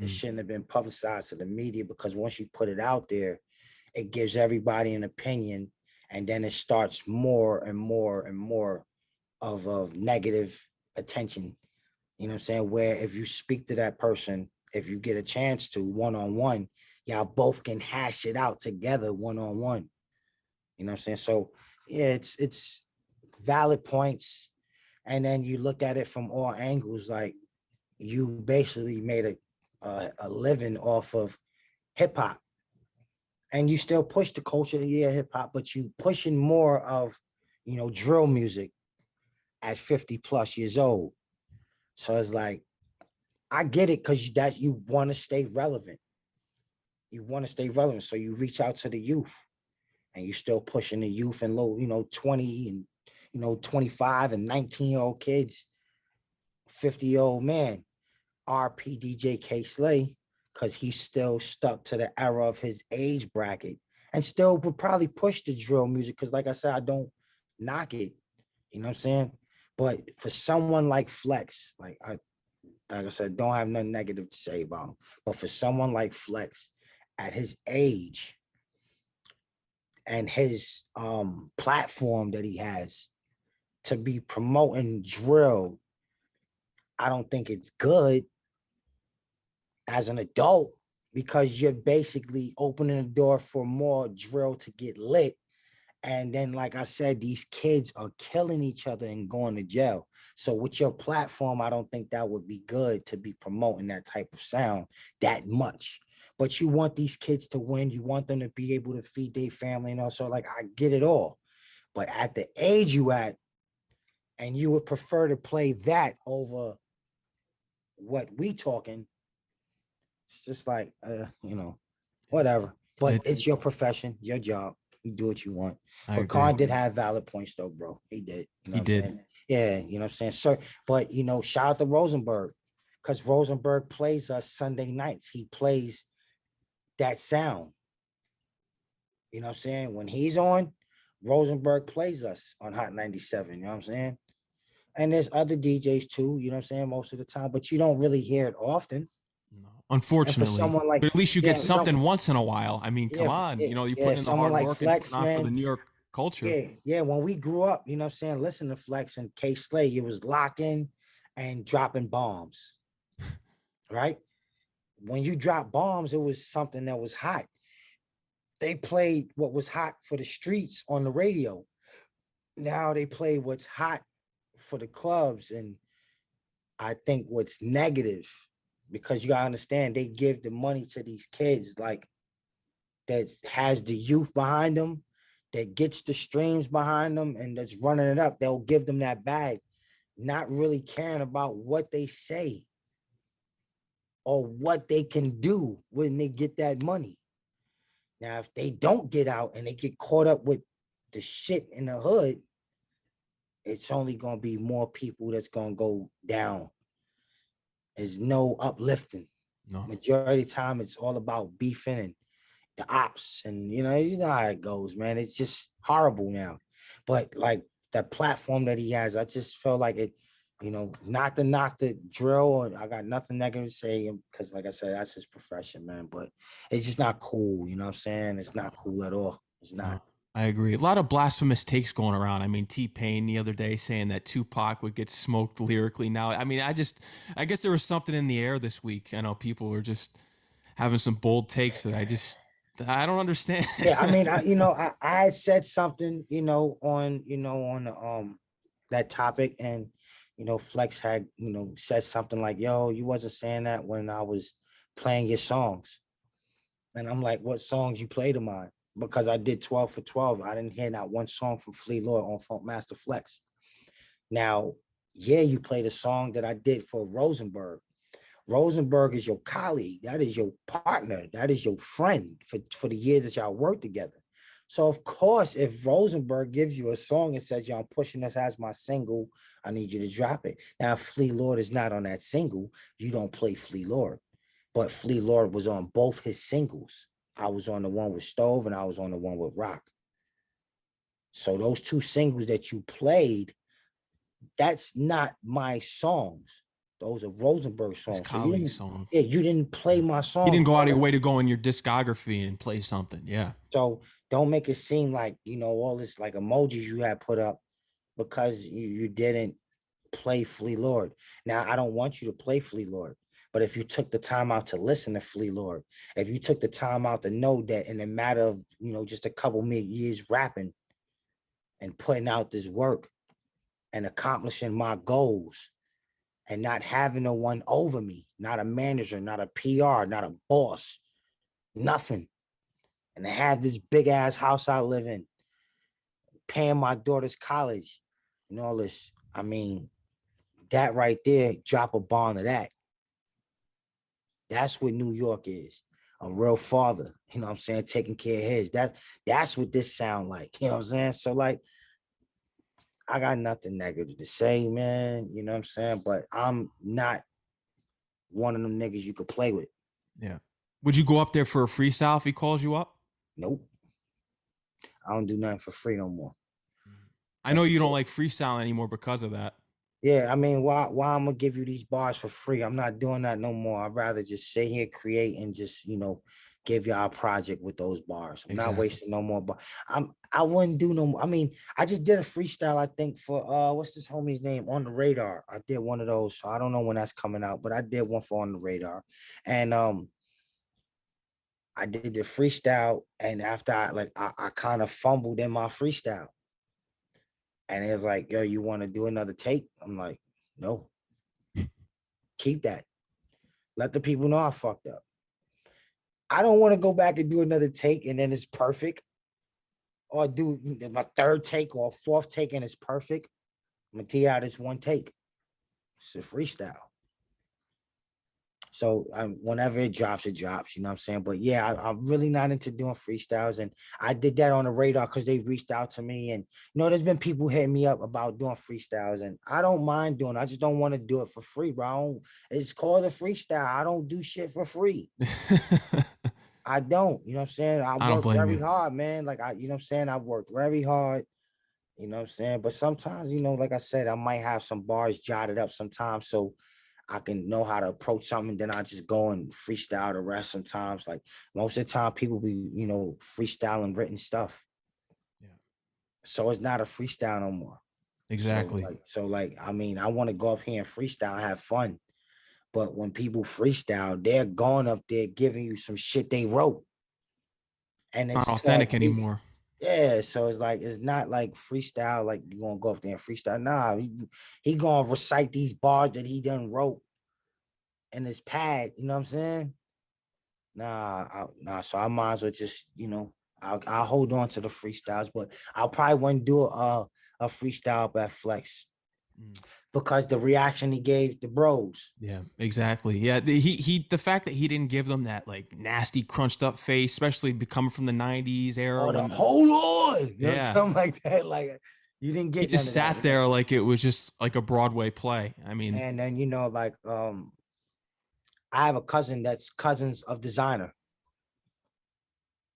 [SPEAKER 2] It shouldn't have been publicized to the media, because once you put it out there, it gives everybody an opinion, and then it starts more and more and more of negative attention. You know what I'm saying? Where if you speak to that person, if you get a chance to one-on-one, y'all both can hash it out together one-on-one. You know what I'm saying? So yeah, it's valid points. And then you look at it from all angles, like you basically made a living off of hip hop, and you still push the culture, hip hop, but you pushing more of, drill music at 50 plus years old. So it's like, I get it, because you want to stay relevant. You want to stay relevant. So you reach out to the youth, and you still pushing the youth and low, 20 and, 25 and 19-year-old kids, 50-year-old man. RP DJ K Slay, because he's still stuck to the era of his age bracket, and still would probably push the drill music, because like I said, I don't knock it, you know what I'm saying? But for someone like Flex, like I said, don't have nothing negative to say about him, but for someone like Flex at his age and his platform that he has to be promoting drill, I don't think it's good as an adult, because you're basically opening the door for more drill to get lit. And then, like I said, these kids are killing each other and going to jail. So with your platform, I don't think that would be good to be promoting that type of sound that much. But you want these kids to win. You want them to be able to feed their family and also, like, I get it all. But at the age you at, and you would prefer to play that over what we talking, it's just like, whatever. But it's your profession, your job. You do what you want. But Khan did have valid points, though, bro. He did. You know what I'm saying? Yeah, you know what I'm saying? Sir, but, shout out to Rosenberg, because Rosenberg plays us Sunday nights. He plays that sound. You know what I'm saying? When he's on, Rosenberg plays us on Hot 97. You know what I'm saying? And there's other DJs too, you know what I'm saying, most of the time, but you don't really hear it often.
[SPEAKER 1] No, unfortunately.
[SPEAKER 2] Someone like,
[SPEAKER 1] but at least you get something once in a while. I mean, come on, you're putting in the hard
[SPEAKER 2] like
[SPEAKER 1] work
[SPEAKER 2] Flex,
[SPEAKER 1] and putting on for the New York culture.
[SPEAKER 2] Yeah. When we grew up, you know what I'm saying, listen to Flex and K Slay, it was locking and dropping bombs, right? When you drop bombs, it was something that was hot. They played what was hot for the streets on the radio. Now they play what's hot for the clubs, and I think what's negative, because you gotta understand, they give the money to these kids, like, that has the youth behind them, that gets the streams behind them, and that's running it up. They'll give them that bag, not really caring about what they say or what they can do when they get that money. Now, if they don't get out and they get caught up with the shit in the hood, it's only going to be more people that's going to go down. There's no uplifting. No. Majority of the time, it's all about beefing and the ops. And, you know how it goes, man. It's just horrible now. But, like, the platform that he has, I just felt like it, not to knock the drill. Or I got nothing negative to say, because, like I said, that's his profession, man. But it's just not cool. You know what I'm saying? It's not cool at all. It's not.
[SPEAKER 1] I agree. A lot of blasphemous takes going around. I mean, T-Pain the other day saying that Tupac would get smoked lyrically. Now, I mean, I guess there was something in the air this week. I know people were just having some bold takes that I don't understand.
[SPEAKER 2] Yeah, I mean, I had said something, on the that topic, and Flex had, said something like, "Yo, you wasn't saying that when I was playing your songs." And I'm like, "What songs you played of mine?" Because I did 12 for 12. I didn't hear not one song from Flea Lord on Funk Master Flex. Now, yeah, you played a song that I did for Rosenberg. Rosenberg is your colleague. That is your partner. That is your friend for the years that y'all worked together. So of course, if Rosenberg gives you a song and says, "Yo, I'm pushing this as my single, I need you to drop it." Now, if Flea Lord is not on that single, you don't play Flea Lord. But Flea Lord was on both his singles. I was on the one with Stove and I was on the one with Rock. So those two singles that you played, that's not my songs. Those are Rosenberg
[SPEAKER 1] His
[SPEAKER 2] songs. So
[SPEAKER 1] colleague song.
[SPEAKER 2] you didn't play
[SPEAKER 1] Yeah.
[SPEAKER 2] my
[SPEAKER 1] You
[SPEAKER 2] songs,
[SPEAKER 1] didn't go out of your
[SPEAKER 2] bro.
[SPEAKER 1] way to go in your discography and play something. Yeah.
[SPEAKER 2] So don't make it seem like, all this like emojis you had put up because you didn't play Flea Lord. Now, I don't want you to play Flea Lord, but if you took the time out to listen to Flea Lord, if you took the time out to know that in a matter of, just a couple years rapping and putting out this work and accomplishing my goals and not having no one over me, not a manager, not a PR, not a boss, nothing. And to have this big ass house I live in, paying my daughter's college and all this. I mean, that right there, drop a bomb of that. That's what New York is. A real father, what I'm saying, taking care of his. That's what this sound like. You know what I'm saying? So like, I got nothing negative to say, man. You know what I'm saying? But I'm not one of them niggas you could play with.
[SPEAKER 1] Yeah. Would you go up there for a freestyle if he calls you up?
[SPEAKER 2] Nope. I don't do nothing for free no more.
[SPEAKER 1] I know
[SPEAKER 2] That's
[SPEAKER 1] you
[SPEAKER 2] just
[SPEAKER 1] don't
[SPEAKER 2] it.
[SPEAKER 1] like freestyle anymore because of that.
[SPEAKER 2] Yeah, I mean, why I'm gonna give you these bars for free? I'm not doing that no more. I'd rather just sit here, create, and just give y'all a project with those bars. I'm not
[SPEAKER 1] Exactly.
[SPEAKER 2] wasting no more. But I wouldn't do no more. I mean, I just did a freestyle, I think, for what's this homie's name? On the Radar. I did one of those. So I don't know when that's coming out, but I did one for On the Radar. And I did the freestyle, and after I kind of fumbled in my freestyle. And it was like, "Yo, you want to do another take?" I'm like, "No, keep that. Let the people know I fucked up. I don't want to go back and do another take and then it's perfect, or do my third take or fourth take and it's perfect. I'm gonna get out this one take. It's a freestyle. So whenever it drops, it drops. You know what I'm saying? But yeah, I'm really not into doing freestyles, and I did that on the Radar because they reached out to me, and there's been people hitting me up about doing freestyles, and I don't mind doing. I just don't want to do it for free, bro. It's called a freestyle. I don't do shit for free. I don't. You know what I'm saying? I
[SPEAKER 1] I don't
[SPEAKER 2] work
[SPEAKER 1] blame
[SPEAKER 2] very
[SPEAKER 1] you.
[SPEAKER 2] hard, man. Like you know what I'm saying? I worked very hard. You know what I'm saying? But sometimes, like I said, I might have some bars jotted up sometimes. So I can know how to approach something. Then I just go and freestyle the rest sometimes. Like most of the time, people be, freestyling written stuff.
[SPEAKER 1] Yeah.
[SPEAKER 2] So it's not a freestyle no more.
[SPEAKER 1] Exactly.
[SPEAKER 2] I mean, I want to go up here and freestyle and have fun. But when people freestyle, they're going up there giving you some shit they wrote. And
[SPEAKER 1] Not
[SPEAKER 2] it's
[SPEAKER 1] authentic
[SPEAKER 2] 12 beats.
[SPEAKER 1] anymore.
[SPEAKER 2] Yeah, so it's like it's not like freestyle, like you gonna go up there and freestyle. Nah, he gonna recite these bars that he done wrote in his pad. You know what I'm saying? Nah. So I might as well just, I'll hold on to the freestyles, but I'll probably wouldn't do a freestyle up at Flex
[SPEAKER 1] Mm.
[SPEAKER 2] because the reaction he gave the bros.
[SPEAKER 1] Yeah, exactly. Yeah, the fact that he didn't give them that like nasty crunched up face, especially coming from the '90s era
[SPEAKER 2] Oh, the
[SPEAKER 1] when
[SPEAKER 2] hold on,
[SPEAKER 1] yeah,
[SPEAKER 2] something like that. Like you didn't
[SPEAKER 1] he
[SPEAKER 2] get none
[SPEAKER 1] just
[SPEAKER 2] of that.
[SPEAKER 1] sat there like it was just like a Broadway play. I mean,
[SPEAKER 2] And then like I have a cousin that's cousins of Designer.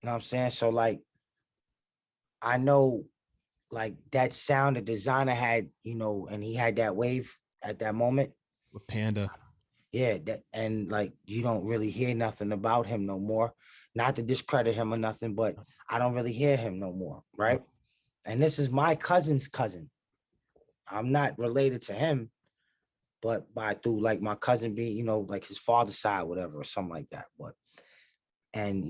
[SPEAKER 2] You know what I'm saying? So like I know like that sound the Designer had, and he had that wave at that moment.
[SPEAKER 1] with Panda.
[SPEAKER 2] Yeah, that, and like you don't really hear nothing about him no more. Not to discredit him or nothing, but I don't really hear him no more, right?
[SPEAKER 1] Yep.
[SPEAKER 2] And this is my cousin's cousin. I'm not related to him, but by through like my cousin being, like his father's side, whatever, or something like that. But and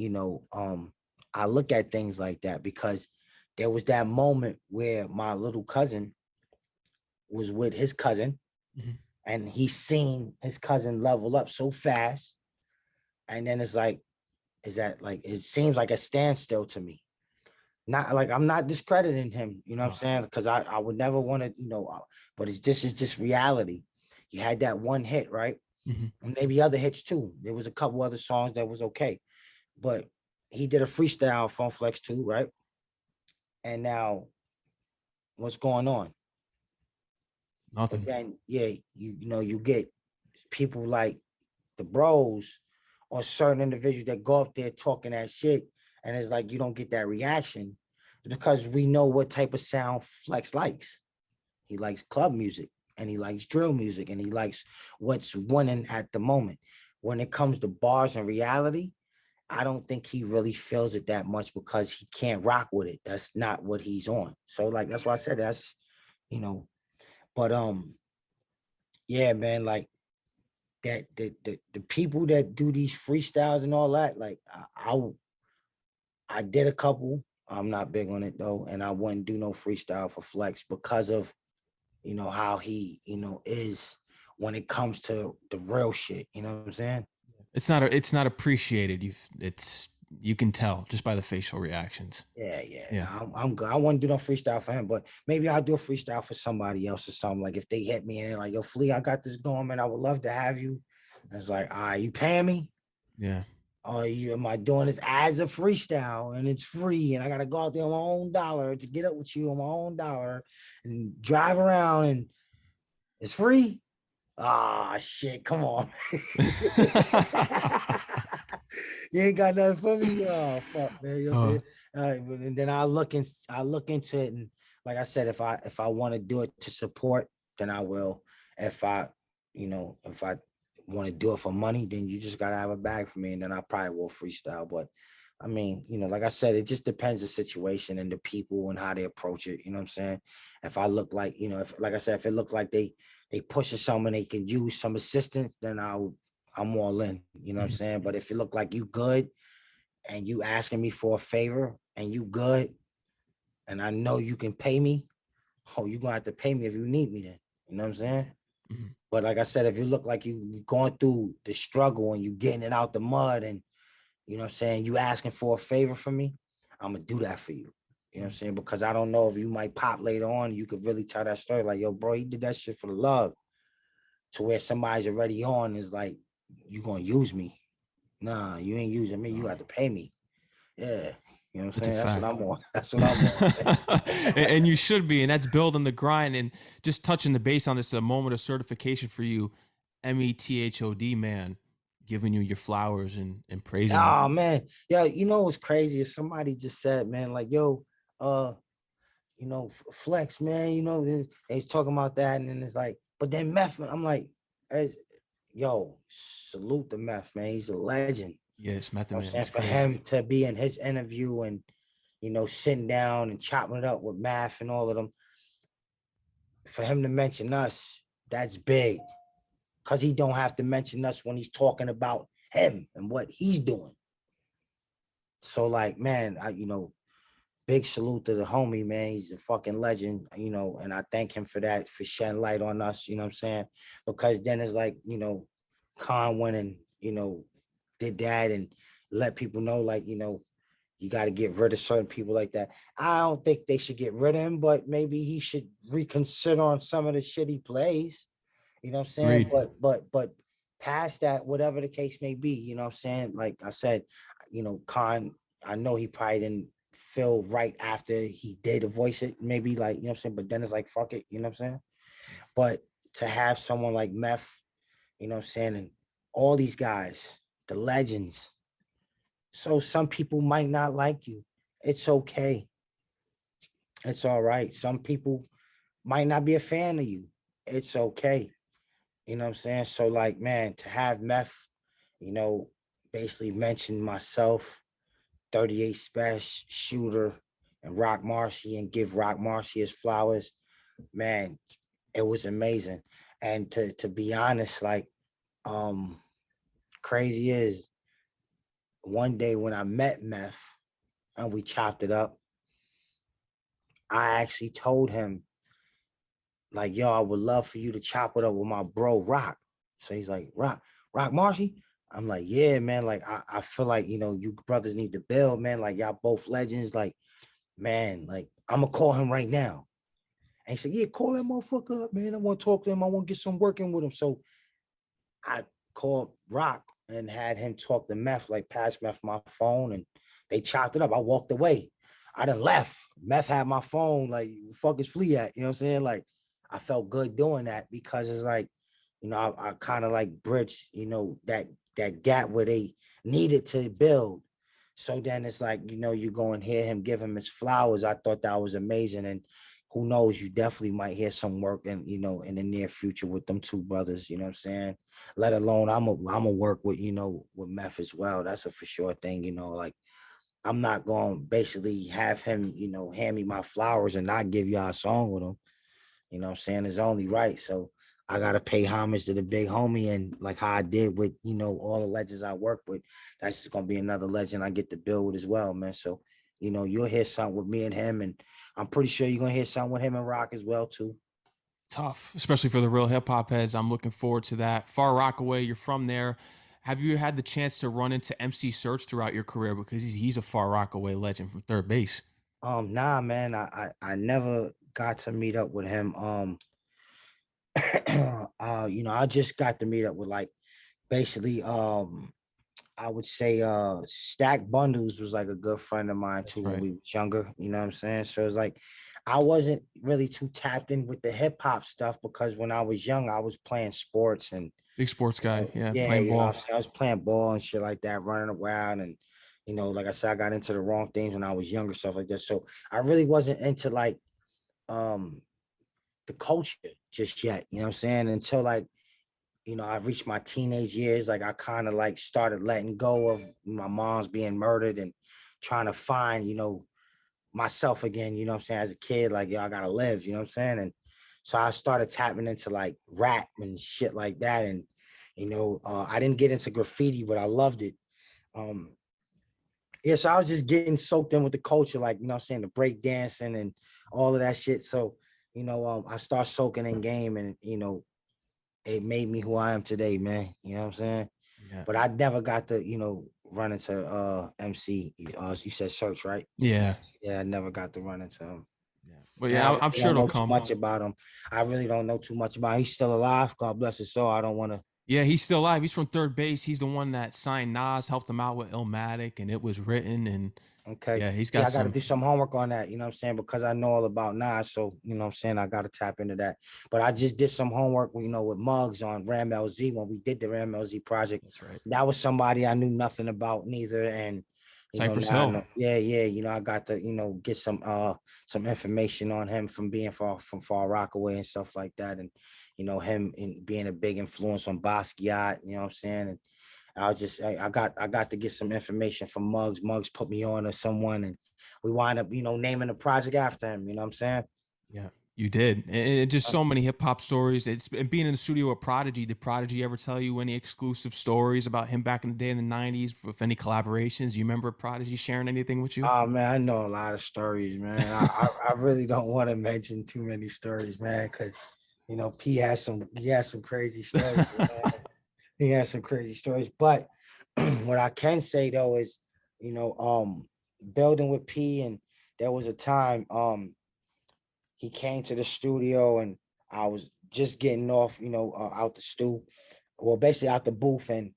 [SPEAKER 2] I look at things like that because there was that moment where my little cousin was with his cousin,
[SPEAKER 1] Mhm.
[SPEAKER 2] and he seen his cousin level up so fast, and then it's like, is that like, it seems like a standstill to me. Not like I'm not discrediting him, you know what I'm
[SPEAKER 1] No.
[SPEAKER 2] saying? Because I would never want to, but it's just reality. You had that one hit, right?
[SPEAKER 1] Mhm.
[SPEAKER 2] And maybe other hits too. There was a couple other songs that was okay, but he did a freestyle Funk Flex too, right? And now what's going on? But
[SPEAKER 1] Nothing.
[SPEAKER 2] then, yeah, you get people like the bros or certain individuals that go up there talking that shit, and it's like you don't get that reaction because we know what type of sound Flex likes. He likes club music, and he likes drill music, and he likes what's winning at the moment. When it comes to bars and reality, I don't think he really feels it that much because he can't rock with it. That's not what he's on. So like that's why I said that's, you know, but yeah, man, like that the people that do these freestyles and all that, like I did a couple. I'm not big on it though, and I wouldn't do no freestyle for Flex because of how he is when it comes to the real shit. You know what I'm saying?
[SPEAKER 1] It's not appreciated. You can tell just by the facial reactions.
[SPEAKER 2] Yeah, yeah.
[SPEAKER 1] Yeah.
[SPEAKER 2] I'm good. I want to do no freestyle for him, but maybe I'll do a freestyle for somebody else or something. Like if they hit me and they're like, "Yo, Flea, I got this going, man. I would love to have you." And it's like, "All right, you paying me?
[SPEAKER 1] Yeah.
[SPEAKER 2] Or am I doing this as a freestyle and it's free and I gotta go out there on my own dollar to get up with you on my own dollar and drive around and it's free?" Ah, shit, come on. You ain't got nothing for me. Oh fuck, man. You know what I'm saying?
[SPEAKER 1] Oh,
[SPEAKER 2] All right, but and then I look into it, and like I said, if I want to do it to support, then I will. If if I want to do it for money, then you just gotta have a bag for me, and then I probably will freestyle. But I mean, like I said, it just depends the situation and the people and how they approach it. You know what I'm saying? If I look like, if like I said, if it look like they pushing someone they can use some assistance, then I'm all in. You know what I'm
[SPEAKER 1] mhm.
[SPEAKER 2] saying? But if you look like you good and you asking me for a favor and you good and I know you can pay me, oh, you're gonna have to pay me if you need me then. You know what I'm saying?
[SPEAKER 1] Mhm.
[SPEAKER 2] But like I said, if you look like you going through the struggle and you getting it out the mud and you know what I'm saying, you asking for a favor from me, I'm gonna do that for you. You know what I'm saying? Because I don't know if you might pop later on, you could really tell that story like, yo, bro, he did that shit for the love, to where somebody's already on is like, you gonna use me. Nah, you ain't using me. You
[SPEAKER 1] No,
[SPEAKER 2] got to pay me. Yeah. You know what I'm
[SPEAKER 1] that's a
[SPEAKER 2] saying? That's what
[SPEAKER 1] fact.
[SPEAKER 2] I'm on. That's what I'm on.
[SPEAKER 1] And you should be, and that's building the grind and just touching the base on this. A moment of certification for you, METHOD man, giving you your flowers and praising you.
[SPEAKER 2] Oh man. Yeah, what's crazy is somebody just said, man, like, yo, uh, Flex, man, he's talking about that, and then it's like, but then Meth, I'm like, as yo, salute the Meth, man. He's a legend.
[SPEAKER 1] Yes,
[SPEAKER 2] You
[SPEAKER 1] Method
[SPEAKER 2] know what I'm
[SPEAKER 1] Man
[SPEAKER 2] saying?
[SPEAKER 1] is
[SPEAKER 2] For
[SPEAKER 1] crazy.
[SPEAKER 2] him to be in his interview and sitting down and chopping it up with Math and all of them, for him to mention us, that's big. Because he don't have to mention us when he's talking about him and what he's doing. So like, man, big salute to the homie, man. He's a fucking legend, and I thank him for that, for shedding light on us, you know what I'm saying? Because then it's like, Con went and, did that and let people know, like, you got to get rid of certain people like that. I don't think they should get rid of him, but maybe he should reconsider on some of the shit he plays. You know what I'm saying?
[SPEAKER 1] Agreed.
[SPEAKER 2] But past that, whatever the case may be, you know what I'm saying? Like I said, Khan, I know he probably didn't feel right after he did voice it, maybe like, you know what I'm saying? But then it's like, fuck it, you know what I'm saying? But to have someone like Meth, you know what I'm saying, and all these guys, the legends. So some people might not like you. It's okay. It's all right. Some people might not be a fan of you. It's okay. You know what I'm saying? So like, man, to have Meth, you know, basically mention myself, 38 Special, Shooter, and Rock Marshy, and give Rock Marshy his flowers, man, it was amazing. And to be honest, like, um, crazy is one day when I met Meth and we chopped it up, I actually told him, like, yo, I would love for you to chop it up with my bro Rock. So he's like, Rock Marshy? I'm like, yeah, man. Like, I feel like, you know, you brothers need to build, man. Like, y'all both legends. Like, man, like, I'm gonna call him right now. And he said, yeah, call that motherfucker up, man. I want to talk to him. I want to get some working with him. So I called Rock and had him talk to Meth, like pass Meth my phone, and they chopped it up. I walked away. I done left. Meth had my phone, like, fuck is Flea at? You know what I'm saying? Like, I felt good doing that because it's like, you know, I kind of like bridged, you know, that gap where they needed to build. So then it's like, you know, you go and hear him give him his flowers. I thought that was amazing. And who knows, you definitely might hear some work in, you know, in the near future with them two brothers, you know what I'm saying? Let alone I'm a work with, you know, with Meth as well. That's a for sure thing, you know, like I'm not going to basically have him, you know, hand me my flowers and not give y'all a song with him. You know what I'm saying? It's only right. So I got to pay homage to the big homie, and like how I did with, you know, all the legends I work with, that's just going to be another legend I get to build with as well, man. So, you know, you'll hear something with me and him, and I'm pretty sure you're going to hear something with him and Rock as well, too.
[SPEAKER 1] Tough, especially for the real hip hop heads. I'm looking forward to that. Far Rockaway, you're from there. Have you had the chance to run into MC Search throughout your career? Because he's a Far Rockaway legend from third base.
[SPEAKER 2] Nah, man, I never got to meet up with him. You know, I just got to meet up with like basically I would say Stack Bundles was like a good friend of mine too
[SPEAKER 1] That's
[SPEAKER 2] when
[SPEAKER 1] right.
[SPEAKER 2] we was younger, you know what I'm saying? So it's like I wasn't really too tapped in with the hip hop stuff because when I was young, I was playing sports and
[SPEAKER 1] Big sports
[SPEAKER 2] you
[SPEAKER 1] guy.
[SPEAKER 2] know,
[SPEAKER 1] Yeah,
[SPEAKER 2] yeah,
[SPEAKER 1] playing
[SPEAKER 2] you know,
[SPEAKER 1] ball.
[SPEAKER 2] I was playing ball and shit like that, running around and you know, like I said, I got into the wrong things when I was younger, stuff like that. So I really wasn't into like um the culture just yet, you know what I'm saying? Until like you know, I reached my teenage years, like I kind of like started letting go of my mom's being murdered and trying to find, you know, myself again, you know what I'm saying, as a kid, like, yo, I gotta live, you know what I'm saying? And so I started tapping into like rap and shit like that. And, you know, I didn't get into graffiti, but I loved it. Um, yeah, so I was just getting soaked in with the culture, like, you know what I'm saying, the break dancing and all of that shit. So, you know, I start soaking in game and, you know, it made me who I am today, man. You know what I'm saying?
[SPEAKER 1] Yeah.
[SPEAKER 2] But I never got to, you know, run into MC. You said Search, right?
[SPEAKER 1] Yeah.
[SPEAKER 2] Yeah, I never got to run into him.
[SPEAKER 1] Yeah. But
[SPEAKER 2] And I
[SPEAKER 1] yeah,
[SPEAKER 2] really
[SPEAKER 1] I'm sure
[SPEAKER 2] don't
[SPEAKER 1] it'll
[SPEAKER 2] know too
[SPEAKER 1] come.
[SPEAKER 2] much about him. I really don't know too much about him. He's still alive. God bless his soul. I don't want to.
[SPEAKER 1] Yeah, he's still alive. He's from third base. He's the one that signed Nas, helped him out with Illmatic, and it was written. And
[SPEAKER 2] Okay.
[SPEAKER 1] yeah, he's
[SPEAKER 2] Yeah,
[SPEAKER 1] got
[SPEAKER 2] I got to
[SPEAKER 1] some.
[SPEAKER 2] do some homework on that. You know what I'm saying? Because I know all about Nas. So, you know what I'm saying? I got to tap into that. But I just did some homework, you know, with Muggs on Ram LZ when we did the Ram LZ project.
[SPEAKER 1] That's right.
[SPEAKER 2] That was somebody I knew nothing about neither. And, you know,
[SPEAKER 1] Cypress
[SPEAKER 2] now I
[SPEAKER 1] Hill.
[SPEAKER 2] know. Yeah, yeah. You know, I got to, you know, get some information on him from being from Far Rockaway and stuff like that. And, you know, him in being a big influence on Basquiat, you know what I'm saying? And I got to get some information from Muggs. Muggs put me on to someone and we wind up, you know, naming the project after him. You know what I'm saying?
[SPEAKER 1] Yeah, you did. And just
[SPEAKER 2] Uh,
[SPEAKER 1] so many hip hop stories. It's and being in the studio with Prodigy. Did Prodigy ever tell you any exclusive stories about him back in the day in the '90s? With any collaborations? You remember Prodigy sharing anything with you?
[SPEAKER 2] Oh man, I know a lot of stories, man. I really don't want to mention too many stories, man, because you know he has some crazy stories, man. He has some crazy stories. But what I can say though is, you know, building with P and there was a time he came to the studio and I was just getting off, you know, out the stew, well, basically out the booth, and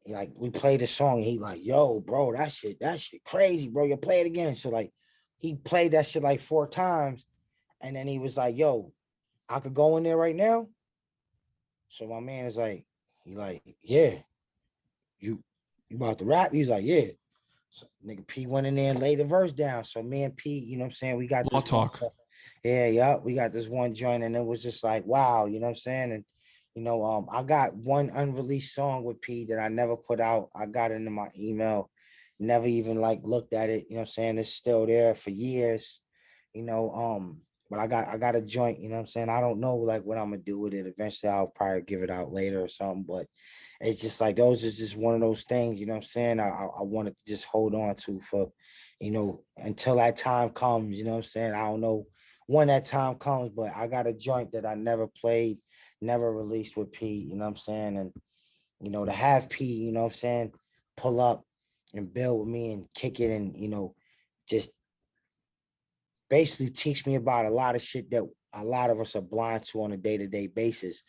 [SPEAKER 2] like we played the song. He like, yo, bro, that shit crazy, bro. You play it again. So like, he played that shit like 4 times, and then he was like, yo, I could go in there right now. So my man is like, he like, yeah, you you about to rap? He's like, yeah. So nigga P went in there and laid the verse down. So me and P, you know what I'm saying? We got
[SPEAKER 1] Law
[SPEAKER 2] this one.
[SPEAKER 1] talk.
[SPEAKER 2] Yeah, yeah, we got this one joint, and it was just like, wow, you know what I'm saying? And I got one unreleased song with P that I never put out. I got it in my email, never even like looked at it. You know what I'm saying? It's still there for years. You know, but I got a joint, you know what I'm saying? I don't know like what I'm gonna do with it. Eventually I'll probably give it out later or something, but it's just like those is just one of those things, you know what I'm saying? I wanted to just hold on to for, until that time comes, you know what I'm saying? I don't know when that time comes, but I got a joint that I never played, never released with P, you know what I'm saying? And to have P, you know what I'm saying, pull up and build with me and kick it and just basically teach me about a lot of shit that a lot of us are blind to on a day-to-day basis.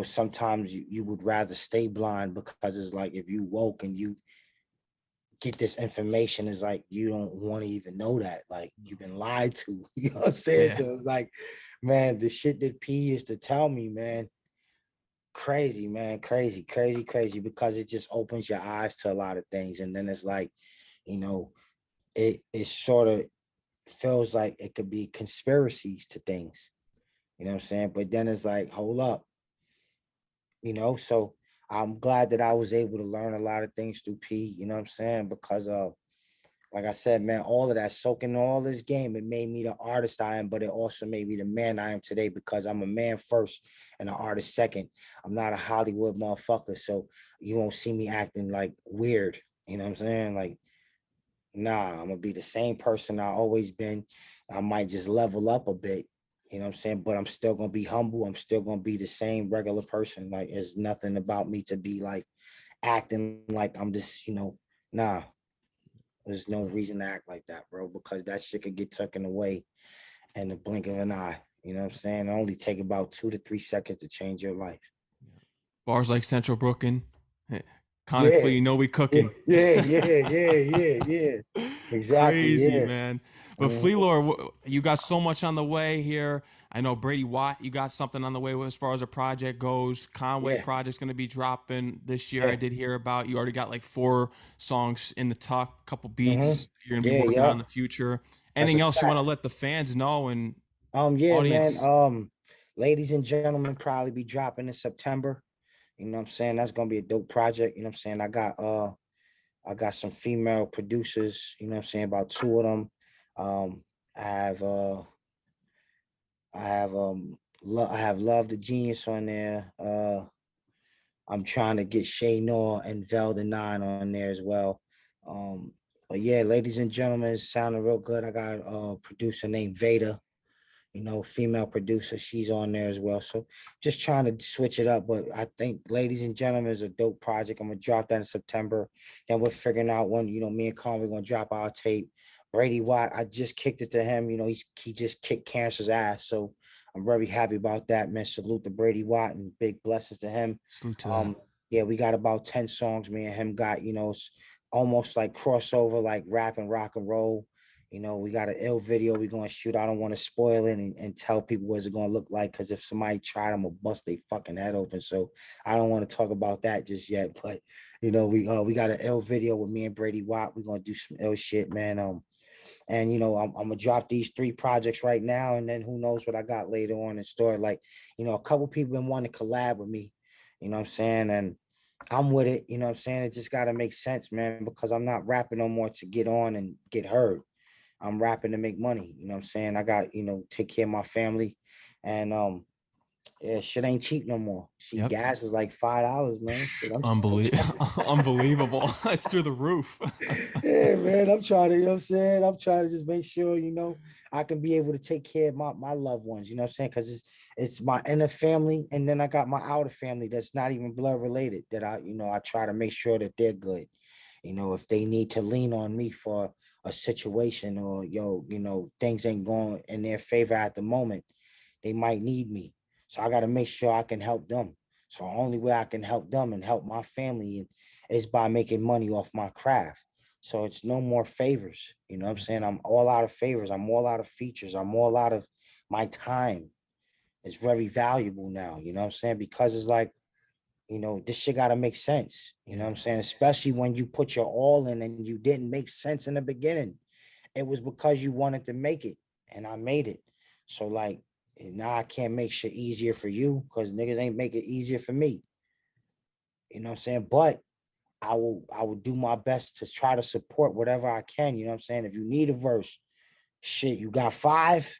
[SPEAKER 2] Sometimes you would rather stay blind because it's like if you woke and you get this information, it's like you don't want to even know that. Like you've been lied to. You know what I'm saying?
[SPEAKER 1] Yeah.
[SPEAKER 2] So it's like, man, the shit that P used to tell me, man, crazy, man, crazy, crazy, crazy, because it just opens your eyes to a lot of things. And then it's like, you know, it sort of feels like it could be conspiracies to things, you know what I'm saying? But then it's like, hold up, so I'm glad that I was able to learn a lot of things through P, you know what I'm saying? Because like I said, man, all of that soaking all this game, it made me the artist I am, but it also made me the man I am today because I'm a man first and an artist second. I'm not a Hollywood motherfucker, so you won't see me acting like weird, you know what I'm saying? Like, nah, I'm gonna be the same person I always been. I might just level up a bit, you know what I'm saying? But I'm still gonna be humble. I'm still gonna be the same regular person. Like, there's nothing about me to be like acting like I'm just, nah. There's no reason to act like that, bro, because that shit could get taken away in the blink of an eye. You know what I'm saying? It only take about 2 to 3 seconds to change your life.
[SPEAKER 1] Bars like Central Brooklyn, kind of
[SPEAKER 2] Yeah,
[SPEAKER 1] feel we
[SPEAKER 2] yeah,
[SPEAKER 1] cooking.
[SPEAKER 2] yeah, yeah, yeah. Exactly,
[SPEAKER 1] Crazy,
[SPEAKER 2] yeah.
[SPEAKER 1] man. But
[SPEAKER 2] Mhm.
[SPEAKER 1] Fleelor, you got so much on the way here. I know Brady Watt, you got something on the way as far as a project goes. Conway
[SPEAKER 2] Yeah,
[SPEAKER 1] project's going to be dropping this year. I
[SPEAKER 2] yeah.
[SPEAKER 1] did hear about. You already got like 4 songs in the tuck, couple
[SPEAKER 2] Hmm.
[SPEAKER 1] beats you're going to be
[SPEAKER 2] Yeah,
[SPEAKER 1] working on in
[SPEAKER 2] yeah.
[SPEAKER 1] the future.
[SPEAKER 2] That's a
[SPEAKER 1] Anything else you want to
[SPEAKER 2] fact.
[SPEAKER 1] let the fans know and
[SPEAKER 2] Yeah, man.
[SPEAKER 1] audience?
[SPEAKER 2] Ladies and gentlemen, probably be dropping in September. You know what I'm saying? That's gonna be a dope project. You know what I'm saying? I got some female producers, you know what I'm saying, about two of them. Um, I have I have Love the Genius on there. I'm trying to get Shay Nor and Vel the Nine on there as well. Um, but yeah, ladies and gentlemen, it's sounding real good. I got a producer named Veda, female producer. She's on there as well. So just trying to switch it up. But I think, ladies and gentlemen, is a dope project. I'm gonna drop that in September. Then we're figuring out when, me and Conway gonna drop our tape. Brady Watt, I just kicked it to him. He just kicked cancer's ass. So I'm very happy about that, man. Salute to Brady Watt and big blessings to him.
[SPEAKER 1] Salute to that.
[SPEAKER 2] Um, yeah, we got about 10 songs, me and him got, it's almost like crossover, like rap and rock and roll. We got an ill video we're gonna shoot. I don't want to spoil it and tell people what it's gonna look like, because if somebody tried, I'm gonna bust their fucking head open. So I don't want to talk about that just yet. But we got an ill video with me and Brady Watt. We're gonna do some ill shit, man. And I'm gonna drop these 3 projects right now, and then who knows what I got later on in store. Like, a couple people been wanting to collab with me, you know what I'm saying? And I'm with it, you know what I'm saying? It just gotta make sense, man, because I'm not rapping no more to get on and get heard. I'm rapping to make money. You know what I'm saying? I got, take care of my family. And yeah, shit ain't cheap no more. See,
[SPEAKER 1] Yep.
[SPEAKER 2] gas is like $5, man. Shit, I'm
[SPEAKER 1] Unbelievable. It's through the roof.
[SPEAKER 2] yeah, man. I'm trying to, you know what I'm saying? I'm trying to just make sure, I can be able to take care of my loved ones, you know what I'm saying? Because it's my inner family, and then I got my outer family that's not even blood related, that I try to make sure that they're good. If they need to lean on me for a situation, or things ain't going in their favor at the moment, they might need me. So I got to make sure I can help them. So the only way I can help them and help my family is by making money off my craft. So it's no more favors. You know what I'm saying? I'm all out of favors. I'm all out of features. I'm all out of my time. It's very valuable now. You know what I'm saying? Because it's like, this shit got to make sense. You know
[SPEAKER 1] Yeah.
[SPEAKER 2] what I'm saying? Especially when you put your all in and you didn't make sense in the beginning. It was because you wanted to make it, and I made it. So like, And now I can't make shit easier for you because niggas ain't make it easier for me. You know what I'm saying? But I will do my best to try to support whatever I can. You know what I'm saying? If you need a verse, shit, you got five?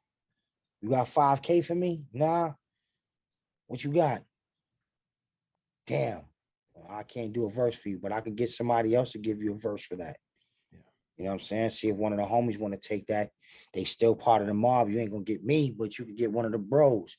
[SPEAKER 2] You got 5K for me? Nah. What you got? Damn. Well, I can't do a verse for you, but I could get somebody else to give you a verse for that.
[SPEAKER 1] Yeah.
[SPEAKER 2] You know what I'm saying? See if one of the homies want to take that. They still part of the mob. You ain't gonna get me, but you could get one of the bros.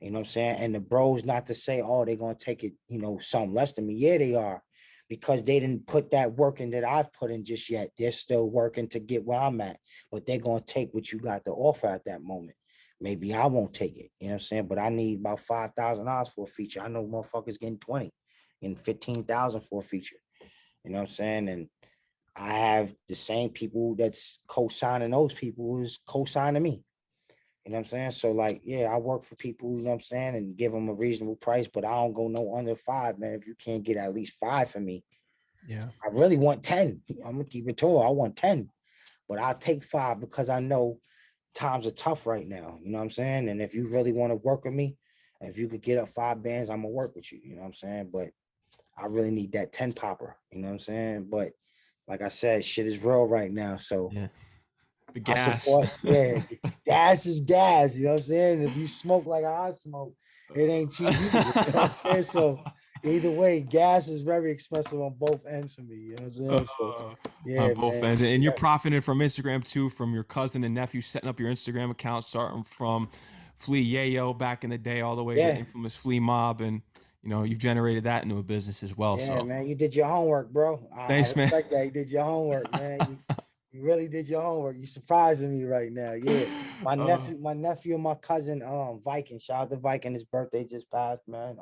[SPEAKER 2] You know what I'm saying? And the bros, not to say, oh, they're gonna take it, something less than me. Yeah, they are, because they didn't put that work in that I've put in just yet. They're still working to get where I'm at, but they're gonna take what you got to offer at that moment. Maybe I won't take it, you know what I'm saying? But I need about $5,000 for a feature. I know motherfuckers getting 20 and 15,000 for a feature. You know what I'm saying? And I have the same people that's co-signing those people who's co-signing me. You know what I'm saying? So like, yeah, I work for people, you know what I'm saying, and give them a reasonable price, but I don't go no under 5, man. If you can't get at least 5 for me,
[SPEAKER 1] Yeah.
[SPEAKER 2] I really want 10. I'm gonna keep it tall. I want 10, but I'll take 5 because I know times are tough right now. You know what I'm saying? And if you really want to work with me, if you could get up 5 bands, I'm gonna work with you. You know what I'm saying? But I really need that 10 popper. You know what I'm saying? But like I said, shit is real right now. So
[SPEAKER 1] Yeah. The
[SPEAKER 2] I
[SPEAKER 1] gas.
[SPEAKER 2] support, yeah, gas is gas, you know what I'm saying? If you smoke like I smoke, it ain't cheap either, you know what I'm saying? So either way, gas is very expensive on both ends for me, you know what I'm saying? So
[SPEAKER 1] On
[SPEAKER 2] yeah,
[SPEAKER 1] both
[SPEAKER 2] man.
[SPEAKER 1] ends, and you're profiting from Instagram too, from your cousin and nephew setting up your Instagram account, starting from Flea Yayo back in the day, all the way to
[SPEAKER 2] Yeah,
[SPEAKER 1] infamous Flea Mob, and you've generated that into a business as well.
[SPEAKER 2] yeah,
[SPEAKER 1] So
[SPEAKER 2] man. You did your homework, bro. I
[SPEAKER 1] thanks, man.
[SPEAKER 2] respect that. You did your homework, man. You really did your homework. You surprising me right now. Yeah.
[SPEAKER 1] uh,
[SPEAKER 2] My nephew and my cousin, Viking. Shout out to Viking. His birthday just passed, man.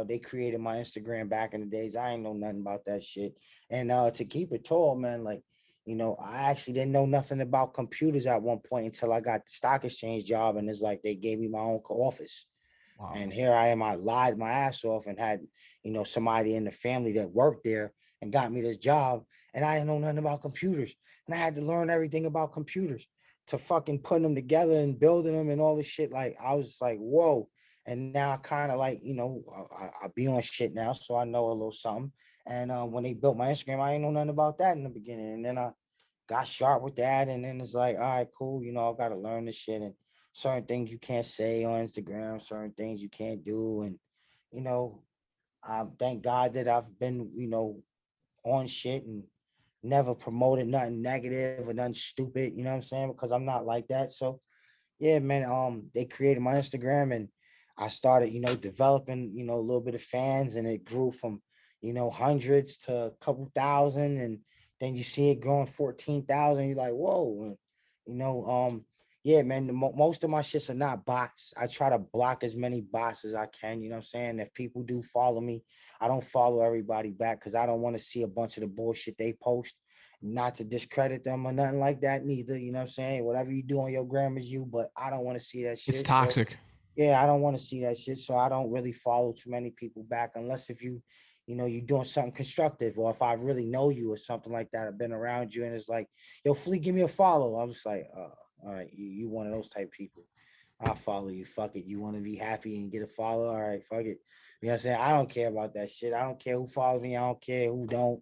[SPEAKER 2] They created my Instagram back in the days. I ain't know nothing about that shit. And to keep it tall, man, like, I actually didn't know nothing about computers at one point until I got the stock exchange job. And it's like they gave me my own office.
[SPEAKER 1] wow.
[SPEAKER 2] And here I am, I lied my ass off and had, somebody in the family that worked there and got me this job. And I didn't know nothing about computers. And I had to learn everything about computers to fucking put them together and building them and all this shit. Like, I was like, whoa. And now I kind of like, I be on shit now. So I know a little something. And when they built my Instagram, I didn't know nothing about that in the beginning. And then I got sharp with that. And then it's like, all right, cool. I got to learn this shit. And certain things you can't say on Instagram, certain things you can't do. And, you know, I thank God that I've been, on shit and never promoted nothing negative or nothing stupid, you know what I'm saying? Because I'm not like that. So yeah, man, they created my Instagram and I started, developing, a little bit of fans and it grew from, hundreds to a couple thousand. And then you see it growing 14,000. You're like, whoa. And, you know, yeah, man, most of my shits are not bots. I try to block as many bots as I can. You know what I'm saying? If people do follow me, I don't follow everybody back because I don't want to see a bunch of the bullshit they post. Not to discredit them or nothing like that, neither. You know what I'm saying? Whatever you do on your gram is you, but I don't want to see that
[SPEAKER 1] It's
[SPEAKER 2] shit. So
[SPEAKER 1] toxic.
[SPEAKER 2] yeah, I don't want to see that shit. So I don't really follow too many people back unless if you're doing something constructive, or if I really know you or something like that. I've been around you and it's like, yo, Flea, give me a follow. I was like, all right, you one of those type people. I'll follow you. Fuck it. You want to be happy and get a follow? All right, fuck it. You know what I'm saying? I don't care about that shit. I don't care who follows me. I don't care who don't.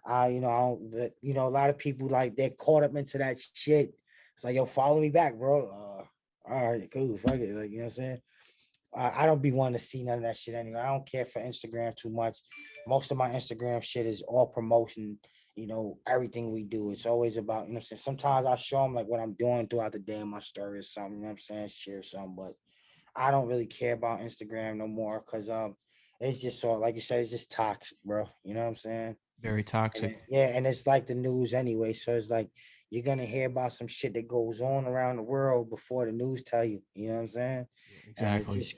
[SPEAKER 2] I don't, but, a lot of people like they're caught up into that shit. It's like, yo, follow me back, bro. All right, cool. Fuck it. Like, you know what I'm saying? I don't be wanting to see none of that shit anyway. I don't care for Instagram too much. Most of my Instagram shit is all promotion. Everything we do. It's always about, you know what I'm saying? Sometimes I show them like what I'm doing throughout the day in my story or something, you know what I'm saying? Share something, but I don't really care about Instagram no more because it's just so like you said, it's just toxic, bro. You know what I'm saying?
[SPEAKER 1] Very toxic.
[SPEAKER 2] Yeah, and it's like the news anyway. So it's like you're gonna hear about some shit that goes on around the world before the news tell you. You know what I'm saying? And it's
[SPEAKER 1] Exactly.
[SPEAKER 2] just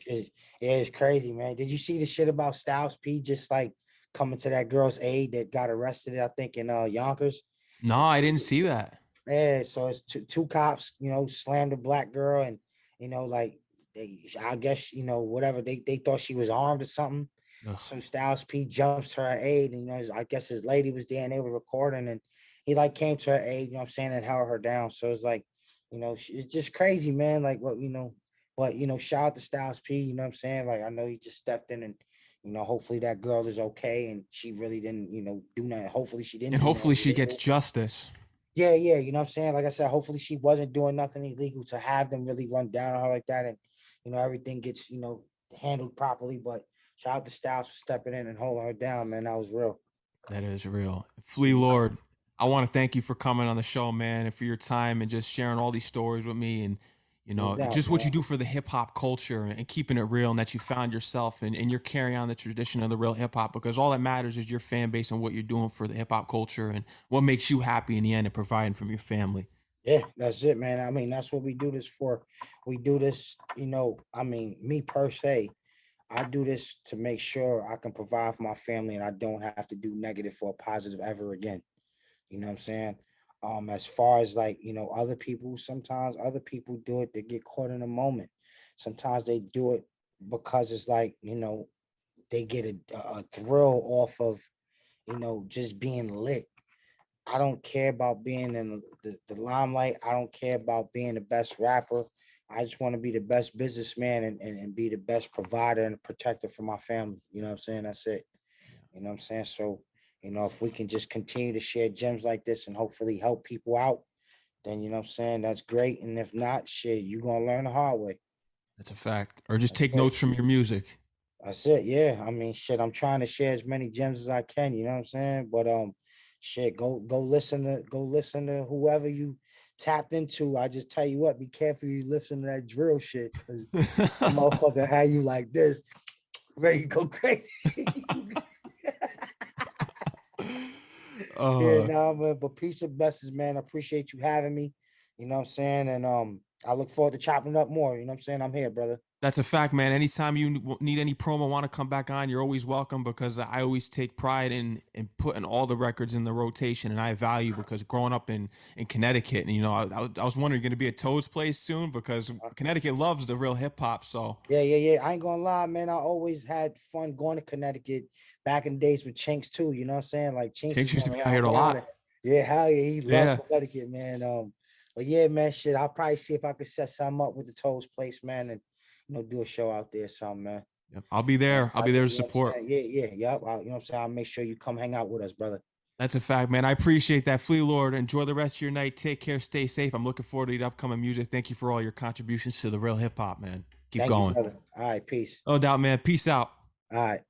[SPEAKER 2] yeah, it's crazy, man. Did you see the shit about Styles P just like coming to that girl's aid that got arrested? I think in Yonkers.
[SPEAKER 1] No, I didn't see that.
[SPEAKER 2] Yeah, so it's two cops, slammed a black girl, and like I guess whatever they thought she was armed or something.
[SPEAKER 1] Ugh.
[SPEAKER 2] So Styles P jumps to her aid, and I guess his lady was there and they were recording, and he like came to her aid, you know what I'm saying, and held her down. So it's like, it's just crazy, man. Like what But shout out to Styles P. You know what I'm saying? Like I know he just stepped in and hopefully that girl is okay and she really didn't do nothing. Hopefully she didn't
[SPEAKER 1] And
[SPEAKER 2] do
[SPEAKER 1] hopefully
[SPEAKER 2] nothing
[SPEAKER 1] she gets
[SPEAKER 2] illegal.
[SPEAKER 1] justice.
[SPEAKER 2] Yeah, yeah, you know what I'm saying? Like I said, hopefully she wasn't doing nothing illegal to have them really run down on her like that, and everything gets handled properly. But shout out to Styles for stepping in and holding her down, man. That was real.
[SPEAKER 1] That is real. Flea
[SPEAKER 2] Mhm.
[SPEAKER 1] Lord, I want to thank you for coming on the show, man, and for your time and just sharing all these stories with me and
[SPEAKER 2] No doubt,
[SPEAKER 1] just what you
[SPEAKER 2] man.
[SPEAKER 1] do for the hip hop culture and keeping it real and that you found yourself and you're carrying on the tradition of the real hip hop because all that matters is your fan base and what you're doing for the hip hop culture and what makes you happy in the end and providing from your family.
[SPEAKER 2] Yeah, that's it, man. I mean, that's what we do this for. We do this, I mean, me per se, I do this to make sure I can provide for my family and I don't have to do negative or positive ever again. You know what I'm saying? As far as like, other people, sometimes other people do it, they get caught in a moment. Sometimes they do it because it's like, they get a thrill off of, just being lit. I don't care about being in the limelight. I don't care about being the best rapper. I just want to be the best businessman and be the best provider and protector for my family. You know what I'm saying? That's it. You know what I'm saying? So, if we can just continue to share gems like this and hopefully help people out, then you know what I'm saying? That's great. And if not, shit, you're gonna learn the hard way.
[SPEAKER 1] That's a fact. Or just
[SPEAKER 2] That's
[SPEAKER 1] take
[SPEAKER 2] it.
[SPEAKER 1] notes from your music.
[SPEAKER 2] That's it. Yeah. I mean, shit, I'm trying to share as many gems as I can, you know what I'm saying? But shit, go listen to whoever you tapped into. I just tell you what, be careful you listen to that drill shit, because that motherfucker had you like this, ready to go crazy. Yeah,
[SPEAKER 1] uh
[SPEAKER 2] no, but peace and blessings, man. I appreciate you having me. You know what I'm saying? And I look forward to chopping up more. You know what I'm saying? I'm here, brother.
[SPEAKER 1] That's a fact, man. Anytime you need any promo, want to come back on, you're always welcome because I always take pride in putting all the records in the rotation, and I value because growing up in Connecticut, and I was wondering, you're gonna be at Toad's place soon because Connecticut loves the real hip hop. So
[SPEAKER 2] Yeah, yeah, yeah. I ain't gonna lie, man. I always had fun going to Connecticut back in the days with Chinx too. You know what I'm saying? Like Chinx has
[SPEAKER 1] Chinx used
[SPEAKER 2] been
[SPEAKER 1] to be out
[SPEAKER 2] around
[SPEAKER 1] here a
[SPEAKER 2] way out
[SPEAKER 1] lot.
[SPEAKER 2] of yeah, hell yeah, he loved
[SPEAKER 1] Yeah,
[SPEAKER 2] Connecticut, man. But yeah, man, shit. I'll probably see if I could set something up with the Toes place, man, and do a show out there, something, man.
[SPEAKER 1] yep. I'll be there. I'll be there to
[SPEAKER 2] You know what I'm
[SPEAKER 1] support.
[SPEAKER 2] saying? Yeah, yeah, yep. You know what I'm saying? I'll make sure you come hang out with us, brother.
[SPEAKER 1] That's a fact, man. I appreciate that, Flea Lord. Enjoy the rest of your night. Take care. Stay safe. I'm looking forward to the upcoming music. Thank you for all your contributions to the real hip hop, man. Keep
[SPEAKER 2] Thank you,
[SPEAKER 1] going.
[SPEAKER 2] brother. All right, peace.
[SPEAKER 1] No doubt, man. Peace out.
[SPEAKER 2] All right.